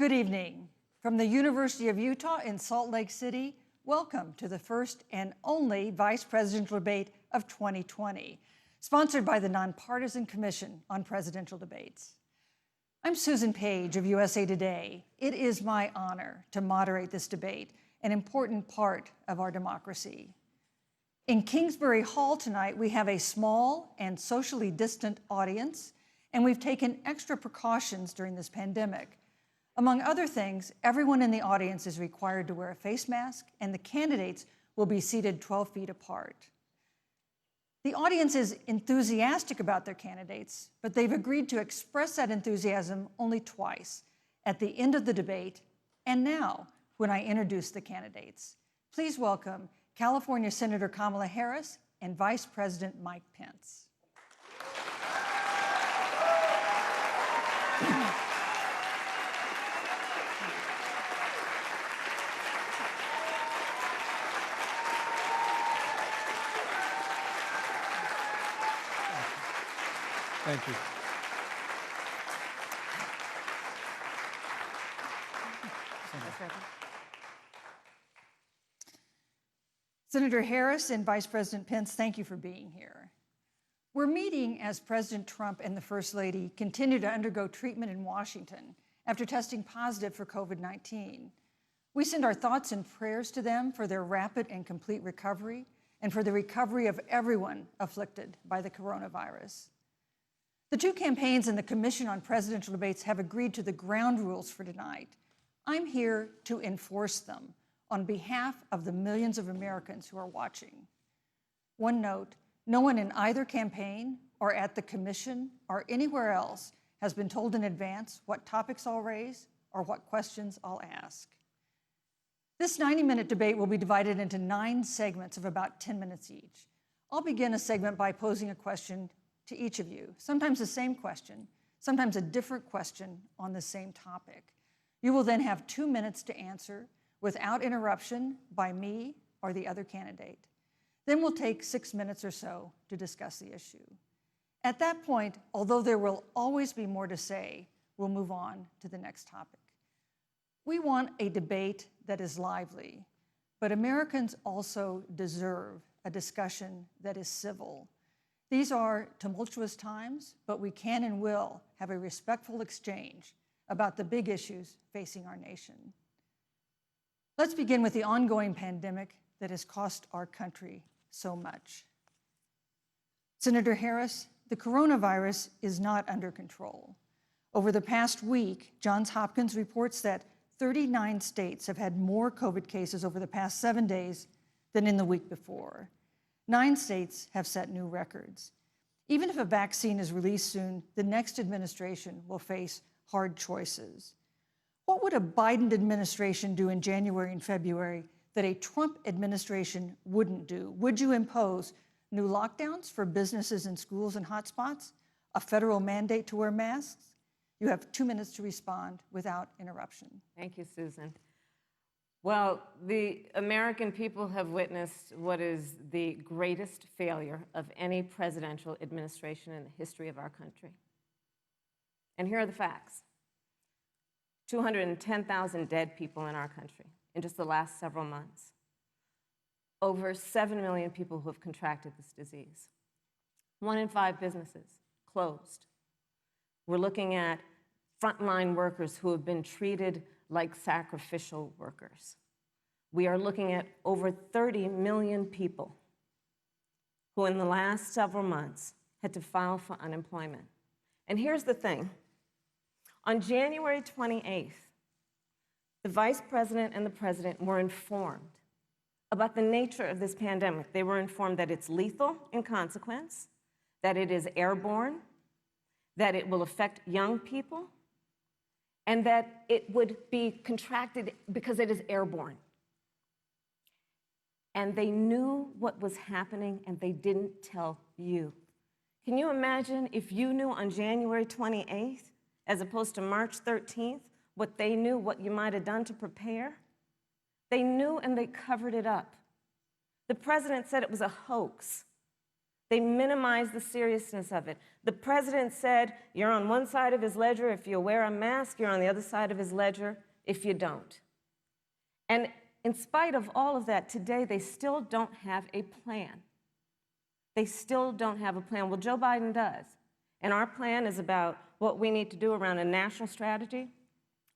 Good evening. From the University of Utah in Salt Lake City, welcome to the first and only vice presidential debate of 2020, sponsored by the Nonpartisan Commission on Presidential Debates. I'm Susan Page of USA Today. It is my honor to moderate this debate, an important part of our democracy. In Kingsbury Hall tonight, we have a small and socially distant audience, and we've taken extra precautions during this pandemic. Among other things, everyone in the audience is required to wear a face mask, and the candidates will be seated 12 feet apart. The audience is enthusiastic about their candidates, but they've agreed to express that enthusiasm only twice, at the end of the debate and now when I introduce the candidates. Please welcome California Senator Kamala Harris and Vice President Mike Pence. Thank you. Senator Harris and Vice President Pence, thank you for being here. We're meeting as President Trump and the First Lady continue to undergo treatment in Washington after testing positive for COVID-19. We send our thoughts and prayers to them for their rapid and complete recovery and for the recovery of everyone afflicted by the coronavirus. The two campaigns and the Commission on Presidential Debates have agreed to the ground rules for tonight. I'm here to enforce them on behalf of the millions of Americans who are watching. One note, no one in either campaign or at the Commission or anywhere else has been told in advance what topics I'll raise or what questions I'll ask. This 90-minute debate will be divided into 9 segments of about 10 minutes each. I'll begin a segment by posing a question to each of you, sometimes the same question, sometimes a different question on the same topic. You will then have 2 minutes to answer without interruption by me or the other candidate. Then we'll take 6 minutes or so to discuss the issue. At that point, although there will always be more to say, we'll move on to the next topic. We want a debate that is lively, but Americans also deserve a discussion that is civil. These are tumultuous times, but we can and will have a respectful exchange about the big issues facing our nation. Let's begin with the ongoing pandemic that has cost our country so much. Senator Harris, the coronavirus is not under control. Over the past week, Johns Hopkins reports that 39 states have had more COVID cases over the past 7 days than in the week before. 9 states have set new records. Even if a vaccine is released soon, the next administration will face hard choices. What would a Biden administration do in January and February that a Trump administration wouldn't do? Would you impose new lockdowns for businesses and schools and hotspots? A federal mandate to wear masks? You have 2 minutes to respond without interruption. Thank you, Susan. Well, the American people have witnessed what is the greatest failure of any presidential administration in the history of our country. And here are the facts. 210,000 dead people in our country in just the last several months. Over 7 million people who have contracted this disease. 1 in 5 businesses closed. We're looking at frontline workers who have been treated like sacrificial workers. We are looking at over 30 million people who in the last several months had to file for unemployment. And here's the thing. On January 28th, the Vice President and the President were informed about the nature of this pandemic. They were informed that it's lethal in consequence, that it is airborne, that it will affect young people, and that it would be contracted because it is airborne. And they knew what was happening, and they didn't tell you. Can you imagine if you knew on January 28th, as opposed to March 13th, what they knew, what you might have done to prepare? They knew and they covered it up. The president said it was a hoax. They minimize the seriousness of it. The president said, you're on one side of his ledger if you wear a mask, you're on the other side of his ledger if you don't. And in spite of all of that, today they still don't have a plan. They still don't have a plan. Well, Joe Biden does. And our plan is about what we need to do around a national strategy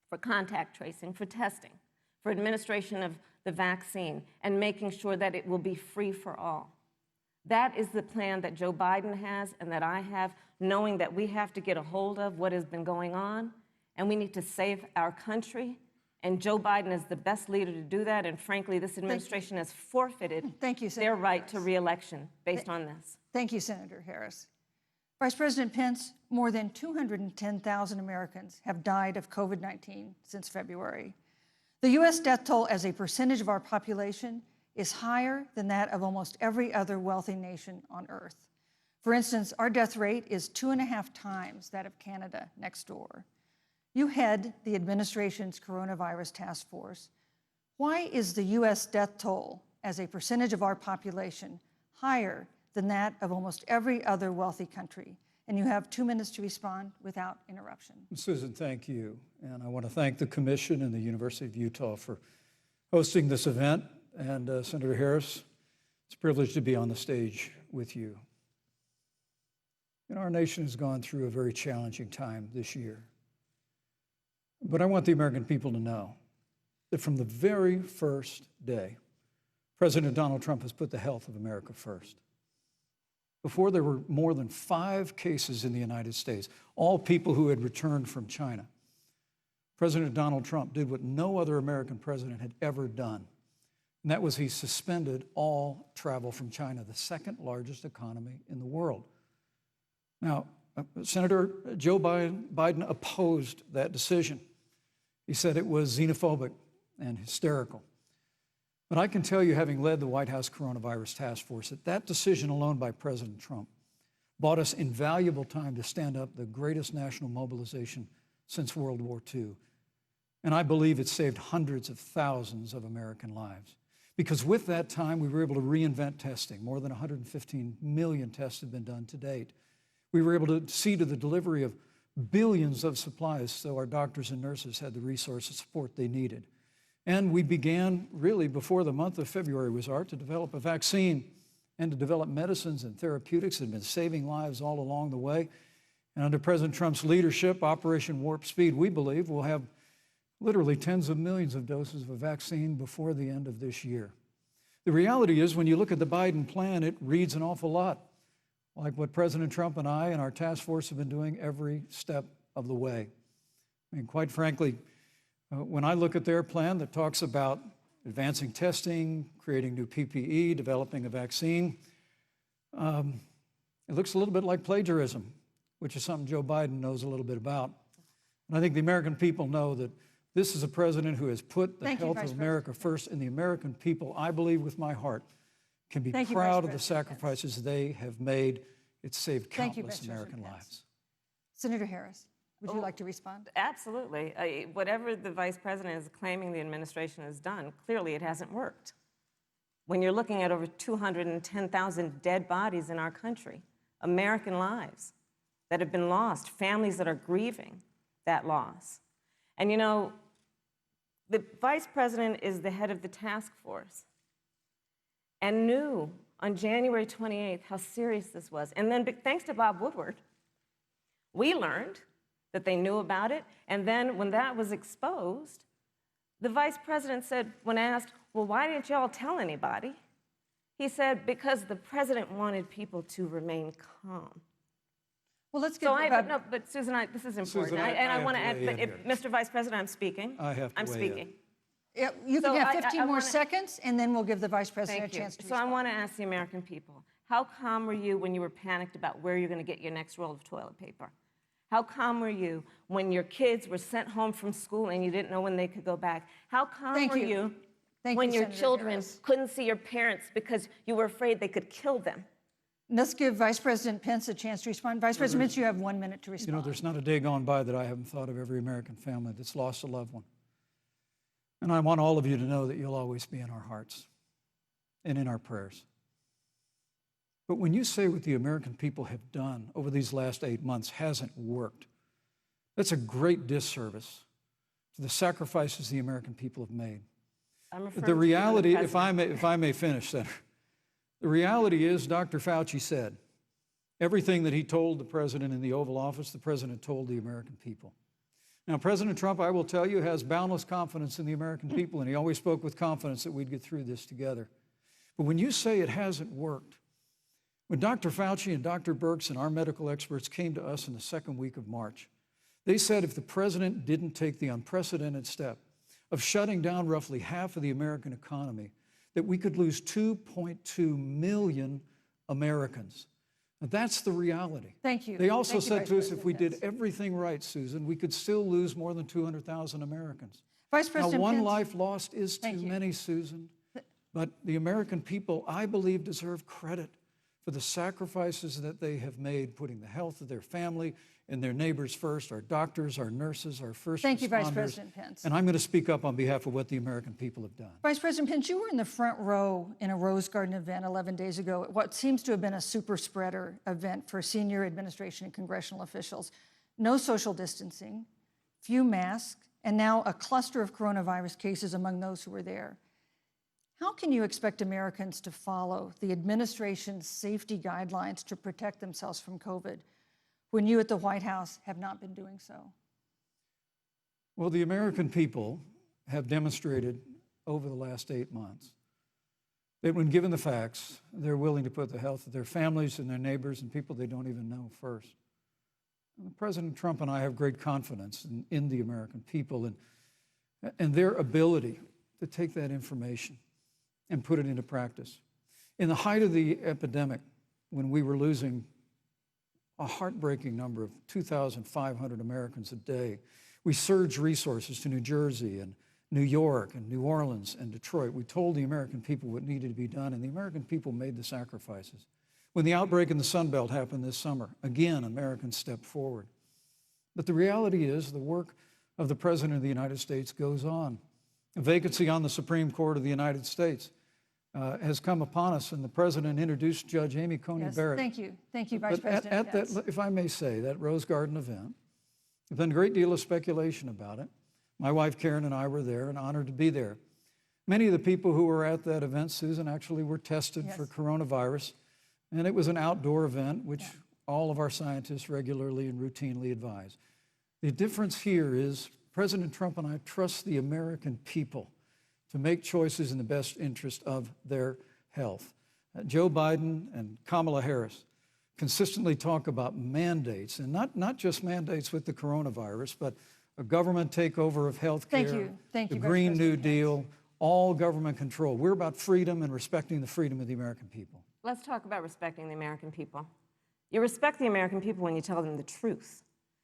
for contact tracing, for testing, for administration of the vaccine, and making sure that it will be free for all. That is the plan that Joe Biden has and that I have, knowing that we have to get a hold of what has been going on, and we need to save our country. And Joe Biden is the best leader to do that, and frankly, this administration has forfeited their right to re-election based on this. Thank you, Senator Harris. Vice President Pence, more than 210,000 Americans have died of COVID-19 since February. The U.S. death toll as a percentage of our population is higher than that of almost every other wealthy nation on earth. For instance, our death rate is 2.5 times that of Canada next door. You head the administration's coronavirus task force. Why is the U.S. death toll as a percentage of our population higher than that of almost every other wealthy country? And you have 2 minutes to respond without interruption. Susan, thank you. And I want to thank the Commission and the University of Utah for hosting this event. And Senator Harris, it's a privilege to be on the stage with you. You know, our nation has gone through a very challenging time this year. But I want the American people to know that from the very first day, President Donald Trump has put the health of America first. Before there were more than 5 cases in the United States, all people who had returned from China, President Donald Trump did what no other American president had ever done. And that was he suspended all travel from China, the second largest economy in the world. Now, Senator Joe Biden opposed that decision. He said it was xenophobic and hysterical. But I can tell you, having led the White House Coronavirus Task Force, that that decision alone by President Trump bought us invaluable time to stand up the greatest national mobilization since World War II. And I believe it saved hundreds of thousands of American lives. Because with that time, we were able to reinvent testing. More than 115 million tests have been done to date. We were able to see to the delivery of billions of supplies so our doctors and nurses had the resource and support they needed. And we began, really, before the month of February was out, to develop a vaccine and to develop medicines and therapeutics that have been saving lives all along the way. And under President Trump's leadership, Operation Warp Speed, we believe, will have literally tens of millions of doses of a vaccine before the end of this year. The reality is, when you look at the Biden plan, it reads an awful lot like what President Trump and I and our task force have been doing every step of the way. I mean, quite frankly, when I look at their plan that talks about advancing testing, creating new PPE, developing a vaccine, it looks a little bit like plagiarism, which is something Joe Biden knows a little bit about. And I think the American people know that this is a president who has put the health of America first, and the American people, I believe with my heart, can be proud of the sacrifices they have made. It's saved countless American lives. Senator Harris, would you like to respond? Absolutely. Whatever the vice president is claiming the administration has done, clearly it hasn't worked. When you're looking at over 210,000 dead bodies in our country, American lives that have been lost, families that are grieving that loss. And you know, the vice president is the head of the task force and knew on January 28th how serious this was. And then thanks to Bob Woodward, we learned that they knew about it. And then when that was exposed, the vice president said, when asked, well, why didn't y'all tell anybody? He said, because the president wanted people to remain calm. Well, let's get no, but Susan, this is important. Susan, I want to add, but here. Mr. Vice President, I'm speaking. I have to I'm weigh speaking. Yeah, you can have 15 more seconds, and then we'll give the vice president a chance to respond. So I want to ask the American people, how calm were you when you were panicked about where you're going to get your next roll of toilet paper? How calm were you when your kids were sent home from school and you didn't know when they could go back? How calm were you when your children couldn't see your parents because you were afraid they could kill them? Let's give Vice President Pence a chance to respond. Vice President Pence, you have 1 minute to respond. You know, there's not a day gone by that I haven't thought of every American family that's lost a loved one. And I want all of you to know that you'll always be in our hearts and in our prayers. But when you say what the American people have done over these last 8 months hasn't worked, that's a great disservice to the sacrifices the American people have made. I'm referring The to you, reality, Madam if I may finish, Senator, the reality is Dr. Fauci said everything that he told the president in the Oval Office, the president told the American people. Now, President Trump, I will tell you, has boundless confidence in the American people, and he always spoke with confidence that we'd get through this together. But when you say it hasn't worked, when Dr. Fauci and Dr. Birx and our medical experts came to us in the second week of March, they said if the president didn't take the unprecedented step of shutting down roughly half of the American economy, that we could lose 2.2 million Americans. Now, that's the reality. Thank you. They also Thank you, said Vice to us if we President did Pence. everything right, Susan, we could still lose more than 200,000 Americans. Vice Now, President one Pence. life lost is too Thank you. many, Susan. But the American people, I believe, deserve credit for the sacrifices that they have made, putting the health of their family and their neighbors first, our doctors, our nurses, our first Thank you, Vice responders. President Pence. And I'm going to speak up on behalf of what the American people have done. Vice President Pence, you were in the front row in a Rose Garden event 11 days ago at what seems to have been a super spreader event for senior administration and congressional officials. No social distancing, few masks, and now a cluster of coronavirus cases among those who were there. How can you expect Americans to follow the administration's safety guidelines to protect themselves from COVID when you at the White House have not been doing so? Well, the American people have demonstrated over the last 8 months that when given the facts, they're willing to put the health of their families and their neighbors and people they don't even know first. And President Trump and I have great confidence in the American people and their ability to take that information and put it into practice. In the height of the epidemic, when we were losing a heartbreaking number of 2,500 Americans a day, we surged resources to New Jersey and New York and New Orleans and Detroit. We told the American people what needed to be done, and the American people made the sacrifices. When the outbreak in the Sun Belt happened this summer, again, Americans stepped forward. But the reality is the work of the President of the United States goes on. A vacancy on the Supreme Court of the United States has come upon us, and the President introduced Judge Amy Coney Yes, Barrett. thank you. Thank you, Vice But President at Pence. that, if I may say, that Rose Garden event, there's been a great deal of speculation about it. My wife Karen and I were there and honored to be there. Many of the people who were at that event, Susan, actually were tested Yes. for coronavirus, and it was an outdoor event, which all of our scientists regularly and routinely advise. The difference here is President Trump and I trust the American people to make choices in the best interest of their health. Joe Biden and Kamala Harris consistently talk about mandates, and not just mandates with the coronavirus, but a government takeover of health care, Thank you, the Vice Green New President Pence. Deal, all government control. We're about freedom and respecting the freedom of the American people. Let's talk about respecting the American people. You respect the American people when you tell them the truth.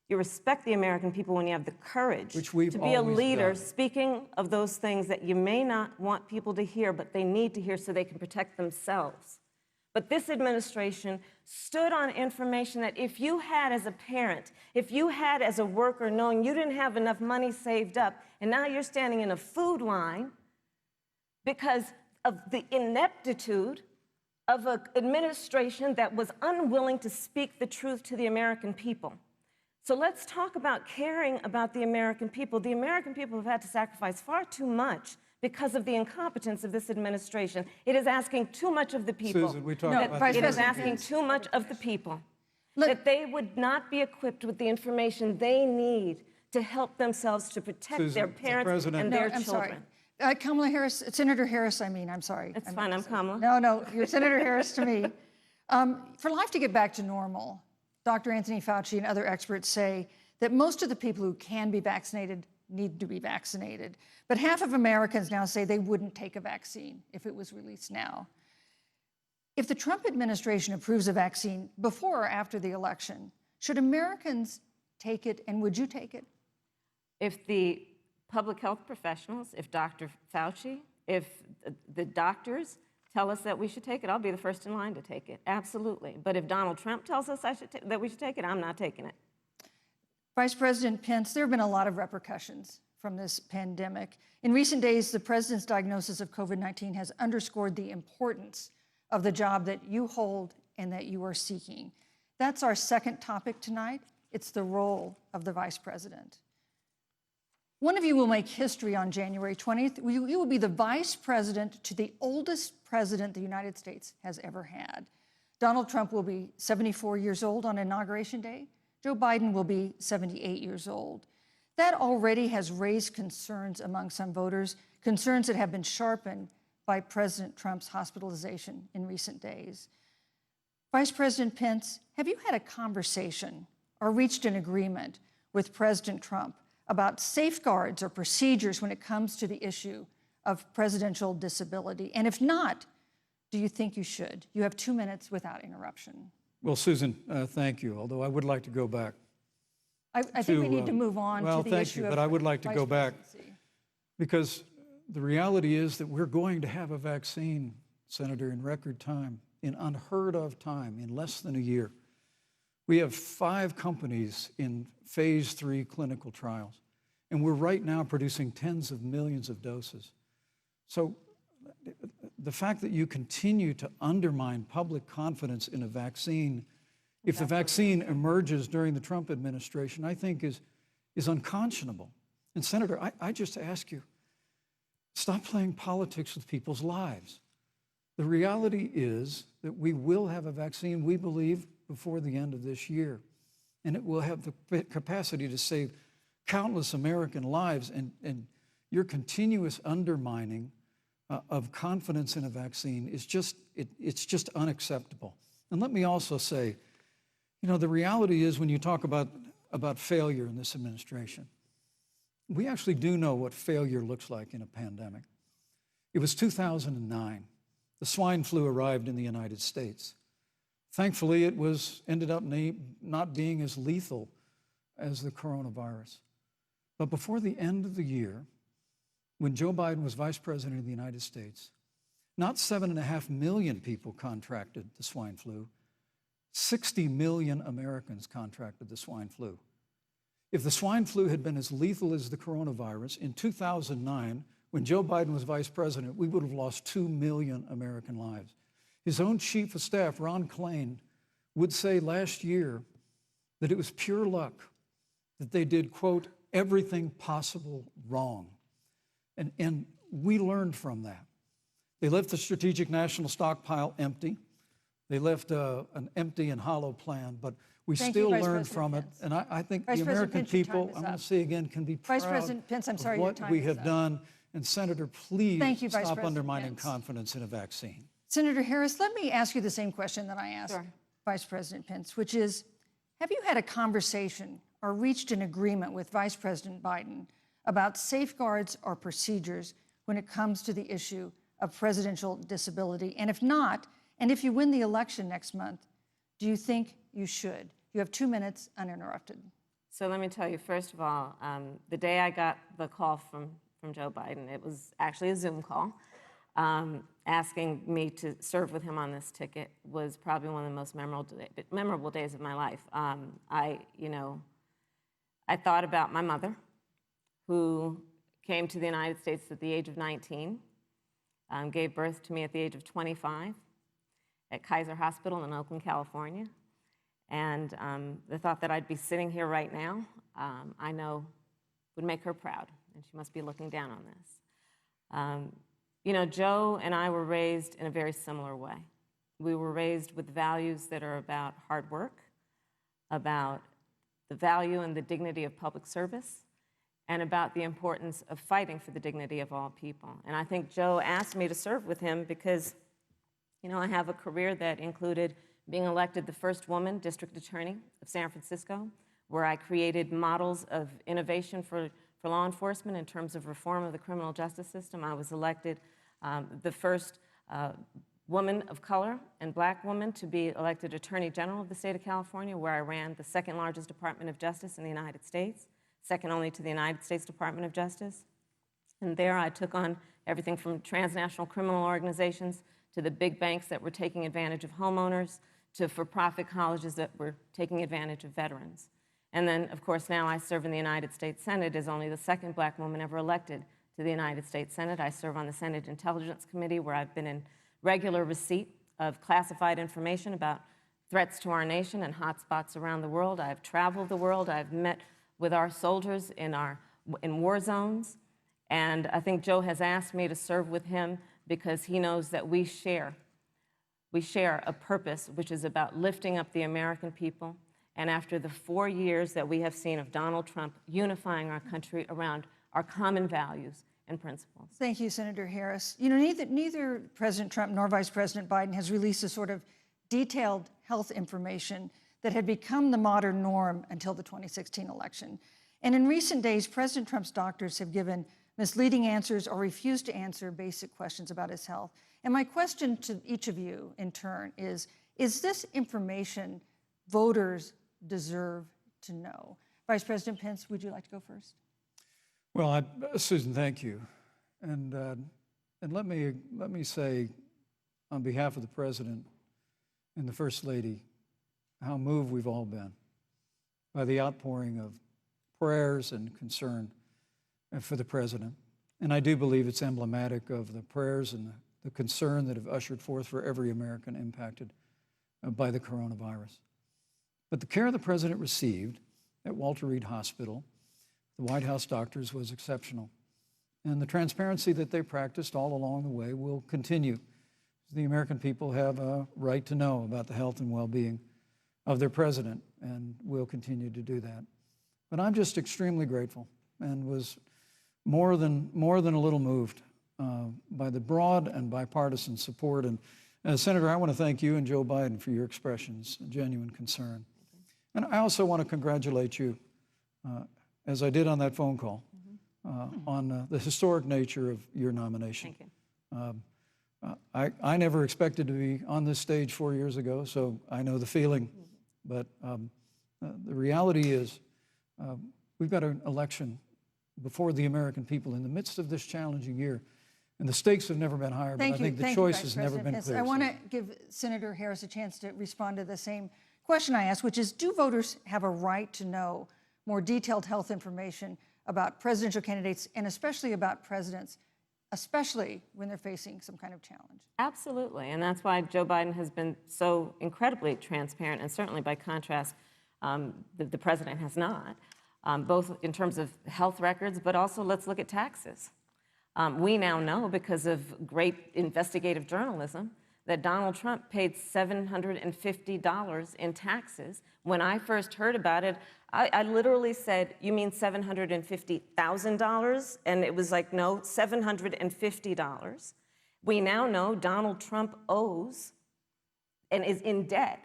You respect the American people when you have the courage Which we've to be a always leader done. speaking of those things that you may not want people to hear, but they need to hear so they can protect themselves. But this administration stood on information that if you had as a parent, if you had as a worker knowing you didn't have enough money saved up, and now you're standing in a food line because of the ineptitude of an administration that was unwilling to speak the truth to the American people. So let's talk about caring about the American people. The American people have had to sacrifice far too much because of the incompetence of this administration. It is asking too much of the people. Susan, we talked No, about Vice It is President asking Pence. too much of the people. Look- That they would not be equipped with the information they need to help themselves to protect Susan, their the parents President- and No, their I'm sorry. children. Kamala Harris, Senator Harris, I'm sorry. It's I fine, meant I'm to say- Kamala. No, you're Senator Harris to me. For life to get back to normal, Dr. Anthony Fauci and other experts say that most of the people who can be vaccinated need to be vaccinated. But half of Americans now say they wouldn't take a vaccine if it was released now. If the Trump administration approves a vaccine before or after the election, should Americans take it, and would you take it? If the public health professionals, if Dr. Fauci, if the doctors tell us that we should take it, I'll be the first in line to take it, absolutely. But if Donald Trump tells us that we should take it, I'm not taking it. Vice President Pence, there have been a lot of repercussions from this pandemic. In recent days, the president's diagnosis of COVID-19 has underscored the importance of the job that you hold and that you are seeking. That's our second topic tonight. It's the role of the Vice President. One of you will make history on January 20th. You will be the Vice President to the oldest president the United States has ever had. Donald Trump will be 74 years old on Inauguration Day. Joe Biden will be 78 years old. That already has raised concerns among some voters, concerns that have been sharpened by President Trump's hospitalization in recent days. Vice President Pence, have you had a conversation or reached an agreement with President Trump about safeguards or procedures when it comes to the issue of presidential disability? And if not, do you think you should? You have 2 minutes without interruption. Well, Susan, thank you, although I would like to go back. I think we need to move on well, to the thank issue you, of but I would like to vice go back presidency. because the reality is that we're going to have a vaccine, Senator, in record time, in unheard of time, in less than a year. We have 5 companies in phase 3 clinical trials, and we're right now producing tens of millions of doses. So the fact that you continue to undermine public confidence in a vaccine, if the vaccine emerges during the Trump administration, I think is unconscionable. And Senator, I just ask you, stop playing politics with people's lives. The reality is that we will have a vaccine, we believe, before the end of this year. And it will have the capacity to save countless American lives. And your continuous undermining of confidence in a vaccine is it's just unacceptable. And let me also say, you know, the reality is when you talk about failure in this administration, we actually do know what failure looks like in a pandemic. It was 2009. The swine flu arrived in the United States. Thankfully, it ended up not being as lethal as the coronavirus. But before the end of the year, when Joe Biden was Vice President of the United States, not 7.5 million people contracted the swine flu, 60 million Americans contracted the swine flu. If the swine flu had been as lethal as the coronavirus, in 2009, when Joe Biden was Vice President, we would have lost 2 million American lives. His own Chief of Staff, Ron Klain, would say last year that it was pure luck that they did, quote, everything possible wrong. And we learned from that. They left the Strategic National Stockpile empty. They left an empty and hollow plan, but we still learned from it. And I think the American people, I'm going to say again, can be proud Vice President Pence, I'm sorry, of what we have done. And Senator, please stop undermining confidence in a vaccine. Senator Harris, let me ask you the same question that I asked Vice President Pence, which is, have you had a conversation or reached an agreement with Vice President Biden about safeguards or procedures when it comes to the issue of presidential disability? And if not, and if you win the election next month, do you think you should? You have 2 minutes uninterrupted. So let me tell you, first of all, the day I got the call from Joe Biden, it was actually a Zoom call, asking me to serve with him on this ticket was probably one of the most memorable days of my life. I thought about my mother, who came to the United States at the age of 19, gave birth to me at the age of 25 at Kaiser Hospital in Oakland, California. And the thought that I'd be sitting here right now, I know would make her proud, and she must be looking down on this. You know, Joe and I were raised in a very similar way. We were raised with values that are about hard work, about the value and the dignity of public service, and about the importance of fighting for the dignity of all people. And I think Joe asked me to serve with him because, you know, I have a career that included being elected the first woman district attorney of San Francisco, where I created models of innovation for law enforcement in terms of reform of the criminal justice system. I was elected the first woman of color and black woman to be elected Attorney General of the state of California, where I ran the second largest Department of Justice in the United States, second only to the United States Department of Justice. And there I took on everything from transnational criminal organizations to the big banks that were taking advantage of homeowners, to for-profit colleges that were taking advantage of veterans. And then, of course, now I serve in the United States Senate as only the second black woman ever elected to the United States Senate. I serve on the Senate Intelligence Committee, where I've been in regular receipt of classified information about threats to our nation and hotspots around the world. I've traveled the world. I've met with our soldiers in war zones. And I think Joe has asked me to serve with him because he knows that we share a purpose which is about lifting up the American people. And after the 4 years that we have seen of Donald Trump unifying our country around our common values and principles. Thank you, Senator Harris. You know, neither President Trump nor Vice President Biden has released a sort of detailed health information that had become the modern norm until the 2016 election. And in recent days, President Trump's doctors have given misleading answers or refused to answer basic questions about his health. And my question to each of you in turn is this information voters deserve to know? Vice President Pence, would you like to go first? Well, Susan, thank you. And let me say, on behalf of the President and the First Lady, how moved we've all been by the outpouring of prayers and concern for the President. And I do believe it's emblematic of the prayers and the concern that have ushered forth for every American impacted by the coronavirus. But the care the President received at Walter Reed Hospital, the White House doctors, was exceptional. And the transparency that they practiced all along the way will continue. The American people have a right to know about the health and well-being of their President, and will continue to do that. But I'm just extremely grateful and was more than a little moved by the broad and bipartisan support. And Senator, I want to thank you and Joe Biden for your expressions of genuine concern. And I also want to congratulate you, as I did on that phone call, on the historic nature of your nomination. Thank you. I never expected to be on this stage 4 years ago, so I know the feeling. But the reality is we've got an election before the American people in the midst of this challenging year. And the stakes have never been higher, but I think the choice has never been clearer. I want to give Senator Harris a chance to respond to the same question I asked, which is, do voters have a right to know more detailed health information about presidential candidates and especially about presidents, especially when they're facing some kind of challenge? Absolutely, and that's why Joe Biden has been so incredibly transparent, and certainly by contrast, the President has not, both in terms of health records, but also let's look at taxes. We now know, because of great investigative journalism, that Donald Trump paid $750 in taxes. When I first heard about it, I literally said, "You mean $750,000? And it was like, no, $750. We now know Donald Trump owes and is in debt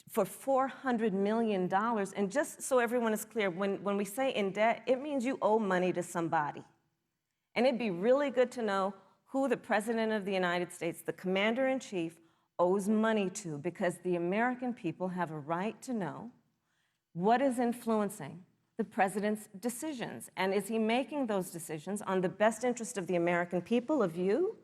for $400 million. And just so everyone is clear, when we say in debt, it means you owe money to somebody. And it'd be really good to know who the President of the United States, the Commander-in-Chief, owes money to, because the American people have a right to know what is influencing the President's decisions. And is he making those decisions on the best interest of the American people, of you,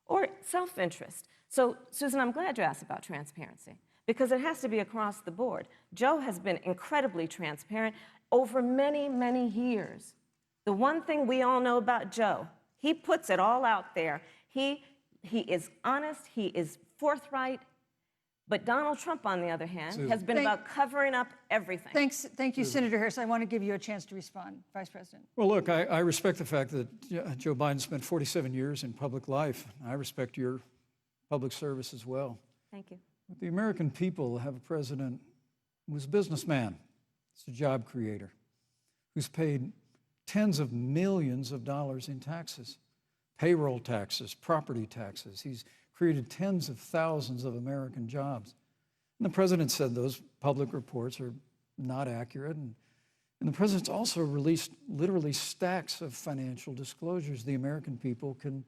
or self-interest? So, Susan, I'm glad you asked about transparency, because it has to be across the board. Joe has been incredibly transparent over many, many years. The one thing we all know about Joe, he puts it all out there. He is honest, he is forthright. But Donald Trump, on the other hand, has been about covering up everything. Thank you, Senator Harris. I want to give you a chance to respond, Vice President. Well, look, I respect the fact that Joe Biden spent 47 years in public life. I respect your public service as well. Thank you. But the American people have a president who's a businessman, he's a job creator, who's paid tens of millions of dollars in taxes, payroll taxes, property taxes. He's created tens of thousands of American jobs. And the President said those public reports are not accurate. And the President's also released literally stacks of financial disclosures the American people can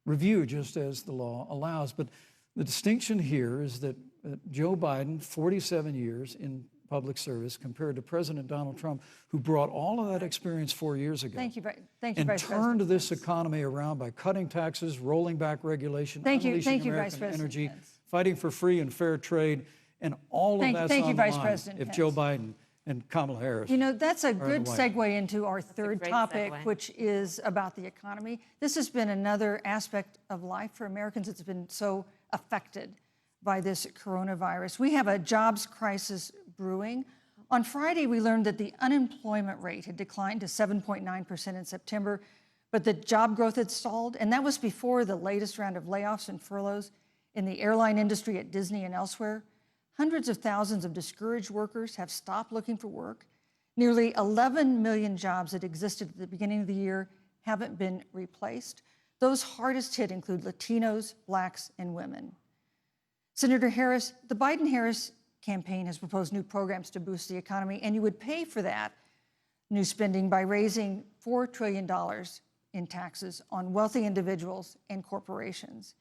review just as the law allows. But the distinction here is that Joe Biden, 47 years in public service, compared to President Donald Trump, who brought all of that experience 4 years ago. Thank you, Vice and President. turned this economy around by cutting taxes, rolling back regulation, unleashing American energy, fighting for free and fair trade, and all of that's on the line if Joe Biden and Kamala Harris. You know, that's a good segue into our third topic, segue, which is about the economy. This has been another aspect of life for Americans that's been so affected by this coronavirus. We have a jobs crisis brewing. On Friday, we learned that the unemployment rate had declined to 7.9% in September, but the job growth had stalled, and that was before the latest round of layoffs and furloughs in the airline industry at Disney and elsewhere. Hundreds of thousands of discouraged workers have stopped looking for work. Nearly 11 million jobs that existed at the beginning of the year haven't been replaced. Those hardest hit include Latinos, Blacks, and women. Senator Harris, the Biden-Harris campaign has proposed new programs to boost the economy, and you would pay for that new spending by raising $4 trillion in taxes on wealthy individuals and corporations.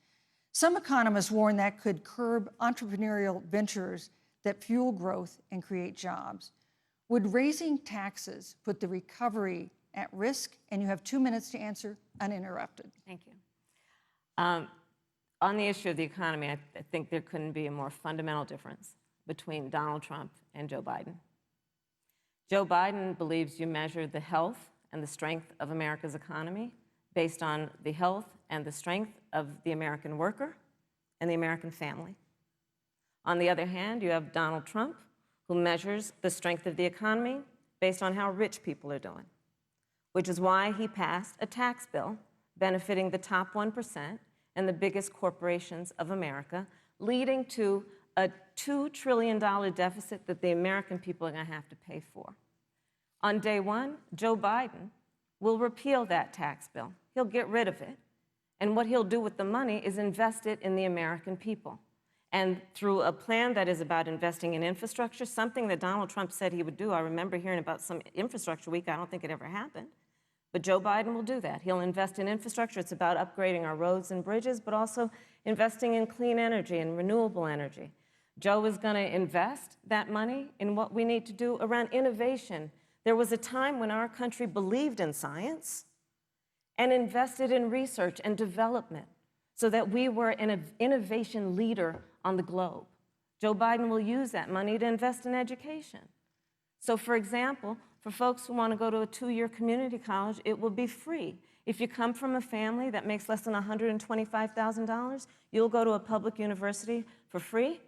Some economists warn that could curb entrepreneurial ventures that fuel growth and create jobs. Would raising taxes put the recovery at risk? And you have 2 minutes to answer uninterrupted. Thank you. On the issue of the economy, I think there couldn't be a more fundamental difference between Donald Trump and Joe Biden. Joe Biden believes you measure the health and the strength of America's economy based on the health and the strength of the American worker and the American family. On the other hand, you have Donald Trump, who measures the strength of the economy based on how rich people are doing, which is why he passed a tax bill benefiting the top 1% and the biggest corporations of America, leading to a $2 trillion deficit that the American people are going to have to pay for. On day one, Joe Biden will repeal that tax bill. He'll get rid of it. And what he'll do with the money is invest it in the American people. And through a plan that is about investing in infrastructure, something that Donald Trump said he would do. I remember hearing about some infrastructure week. I don't think it ever happened. But Joe Biden will do that. He'll invest in infrastructure. It's about upgrading our roads and bridges, but also investing in clean energy and renewable energy. Joe is going to invest that money in what we need to do around innovation. There was a time when our country believed in science and invested in research and development so that we were an innovation leader on the globe. Joe Biden will use that money to invest in education. So, for example, for folks who want to go to a 2-year community college, it will be free. If you come from a family that makes less than $125,000, you'll go to a public university for free.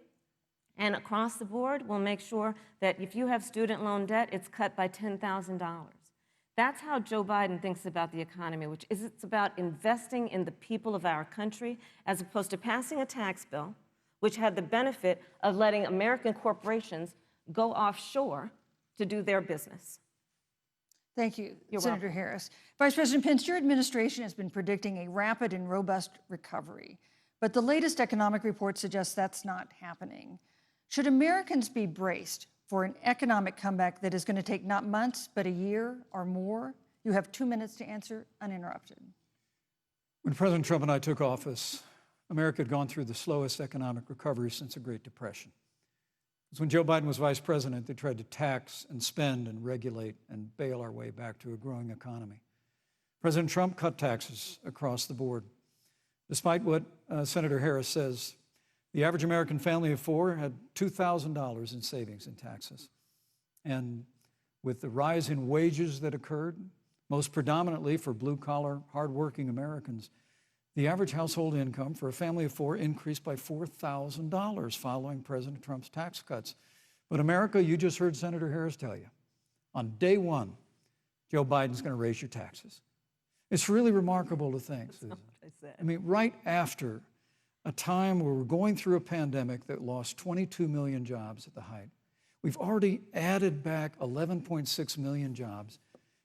And across the board, we'll make sure that if you have student loan debt, it's cut by $10,000. That's how Joe Biden thinks about the economy, which is it's about investing in the people of our country as opposed to passing a tax bill, which had the benefit of letting American corporations go offshore to do their business. Thank you, You're Senator welcome. Harris. Vice President Pence, your administration has been predicting a rapid and robust recovery, but the latest economic report suggests that's not happening. Should Americans be braced for an economic comeback that is going to take not months, but a year or more? You have 2 minutes to answer uninterrupted. When President Trump and I took office, America had gone through the slowest economic recovery since the Great Depression. Because when Joe Biden was vice president, they tried to tax and spend and regulate and bail our way back to a growing economy. President Trump cut taxes across the board. Despite what Senator Harris says, the average American family of 4 had $2,000 in savings in taxes. And with the rise in wages that occurred, most predominantly for blue-collar, hardworking Americans, the average household income for a family of 4 increased by $4,000 following President Trump's tax cuts. But America, you just heard Senator Harris tell you, on day one, Joe Biden's going to raise your taxes. It's really remarkable to think, Susan. I mean, right after a time where we're going through a pandemic that lost 22 million jobs at the height, we've already added back 11.6 million jobs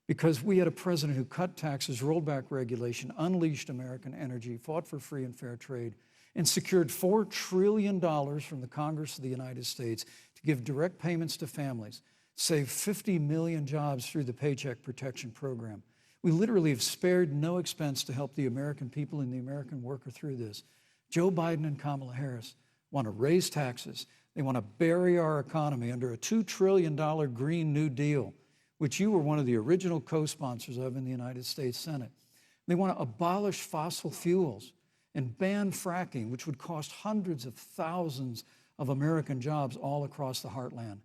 because we had a president who cut taxes, rolled back regulation, unleashed American energy, fought for free and fair trade, and secured $4 trillion from the Congress of the United States to give direct payments to families, save 50 million jobs through the Paycheck Protection Program. We literally have spared no expense to help the American people and the American worker through this. Joe Biden and Kamala Harris want to raise taxes. They want to bury our economy under a $2 trillion Green New Deal, which you were one of the original co-sponsors of in the United States Senate. They want to abolish fossil fuels and ban fracking, which would cost hundreds of thousands of American jobs all across the heartland.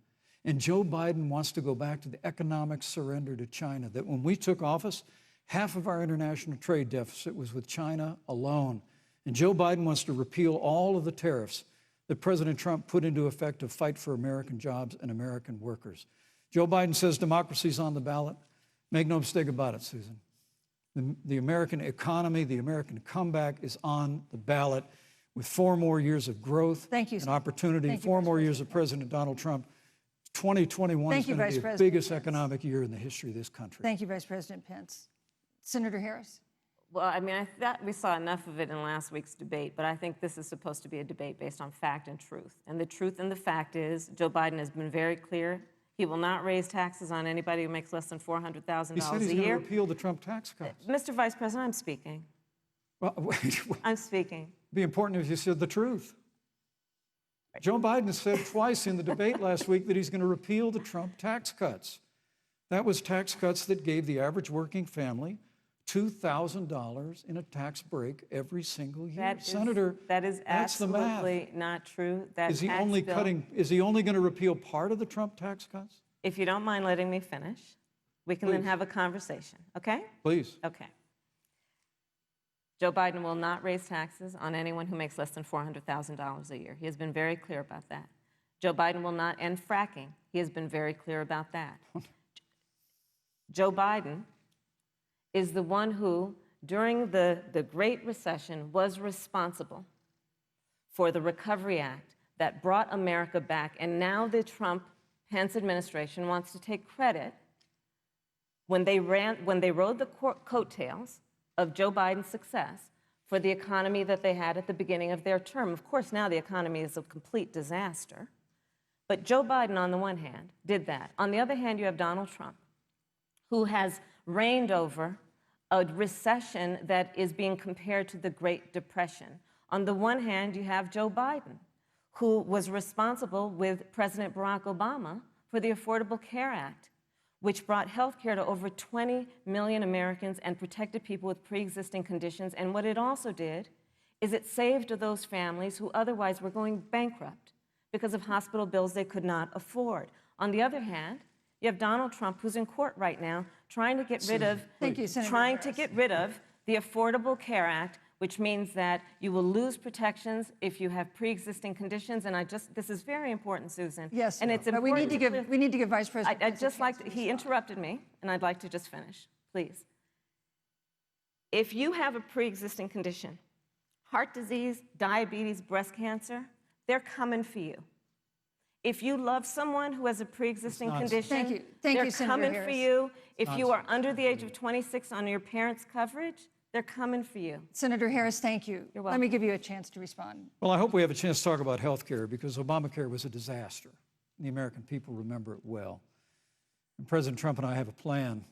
And Joe Biden wants to go back to the economic surrender to China, that when we took office, half of our international trade deficit was with China alone. And Joe Biden wants to repeal all of the tariffs that President Trump put into effect to fight for American jobs and American workers. Joe Biden says democracy's on the ballot. Make no mistake about it, Susan. The American economy, the American comeback is on the ballot with 4 more years of growth and opportunity, 4 more years of President Donald Trump. 2021 is going to be the biggest economic year in the history of this country. Thank you, Vice President Pence. Senator Harris. Well, I mean, I thought we saw enough of it in last week's debate, but I think this is supposed to be a debate based on fact and truth. And the truth and the fact is, Joe Biden has been very clear. He will not raise taxes on anybody who makes less than $400,000 a year. He said he's going to repeal the Trump tax cuts. Mr. Vice President, I'm speaking. Well, wait. I'm speaking. It'd be important if you said the truth. Joe Biden said twice in the debate last week that he's going to repeal the Trump tax cuts. That was tax cuts that gave the average working family $2,000 in a tax break every single year. Senator, that is that's the math. absolutely not true. Is he only going to repeal part of the Trump tax cuts? If you don't mind letting me finish, we can then have a conversation, okay? Please. Okay. Joe Biden will not raise taxes on anyone who makes less than $400,000 a year. He has been very clear about that. Joe Biden will not end fracking. He has been very clear about that. Joe Biden is the one who, during the Great Recession, was responsible for the Recovery Act that brought America back. And now the Trump-Pence administration wants to take credit when they rode the coattails of Joe Biden's success for the economy that they had at the beginning of their term. Of course, now the economy is a complete disaster. But Joe Biden, on the one hand, did that. On the other hand, you have Donald Trump, who has reigned over a recession that is being compared to the Great Depression. On the one hand, you have Joe Biden, who was responsible with President Barack Obama for the Affordable Care Act, which brought health care to over 20 million Americans and protected people with pre-existing conditions. And what it also did is it saved those families who otherwise were going bankrupt because of hospital bills they could not afford. On the other hand, you have Donald Trump, who's in court right now, trying to get rid of the Affordable Care Act, which means that you will lose protections if you have pre-existing conditions. And this is very important, Susan. Yes, and it's but important we need to give Vice President. I'd just like to, he interrupted me, and I'd like to just finish, please. If you have a pre-existing condition, heart disease, diabetes, breast cancer, they're coming for you. If you love someone who has a pre-existing condition, they're coming for you. If you are under the age of 26 on your parents' coverage, they're coming for you. Senator Harris, thank you. You're welcome. Let me give you a chance to respond. Well, I hope we have a chance to talk about health care because Obamacare was a disaster. The American people remember it well. And President Trump and I have a plan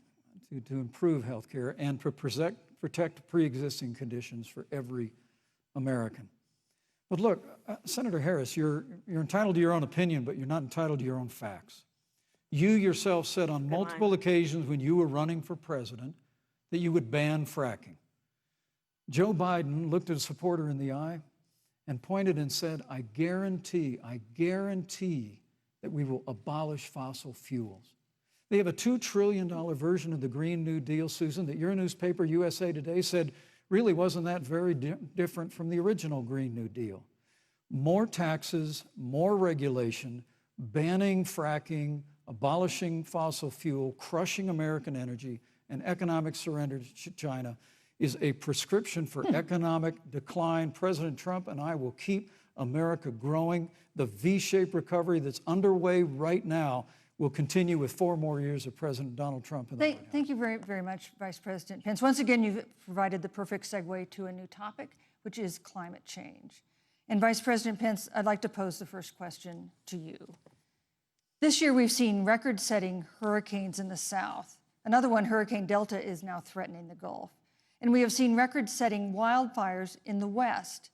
to improve health care and to protect pre-existing conditions for every American. But look, Senator Harris, you're entitled to your own opinion, but you're not entitled to your own facts. You yourself said on multiple occasions when you were running for president that you would ban fracking. Joe Biden looked at a supporter in the eye and pointed and said, I guarantee that we will abolish fossil fuels. They have a $2 trillion version of the Green New Deal, Susan, that your newspaper, USA Today, said really wasn't that very different from the original Green New Deal. More taxes, more regulation, banning fracking, abolishing fossil fuel, crushing American energy, and economic surrender to China is a prescription for economic decline. President Trump and I will keep America growing. The V-shaped recovery that's underway right now will continue with 4 more years of President Donald Trump in the White House. Thank you very, very much, Vice President Pence. Once again, you've provided the perfect segue to a new topic, which is climate change. And Vice President Pence, I'd like to pose the first question to you. This year, we've seen record-setting hurricanes in the South. Another one, Hurricane Delta, is now threatening the Gulf. And we have seen record-setting wildfires in the West.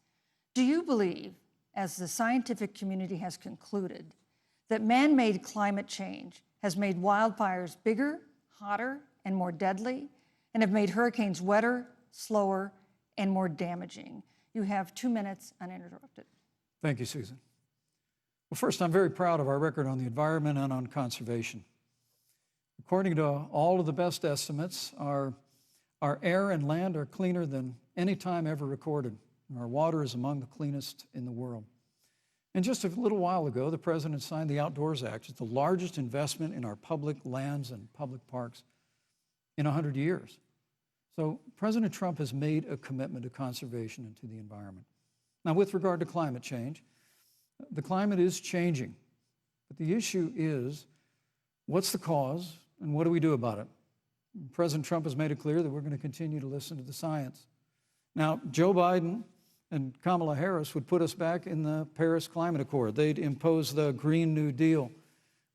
Do you believe, as the scientific community has concluded, that man-made climate change has made wildfires bigger, hotter, and more deadly, and have made hurricanes wetter, slower, and more damaging? You have 2 minutes uninterrupted. Thank you, Susan. Well, first, I'm very proud of our record on the environment and on conservation. According to all of the best estimates, our air and land are cleaner than any time ever recorded. Our water is among the cleanest in the world. And just a little while ago, the president signed the Outdoors Act. It's the largest investment in our public lands and public parks in 100 years. So President Trump has made a commitment to conservation and to the environment. Now, with regard to climate change, the climate is changing. But the issue is, what's the cause and what do we do about it? President Trump has made it clear that we're going to continue to listen to the science. Now, Joe Biden and Kamala Harris would put us back in the Paris Climate Accord. They'd impose the Green New Deal,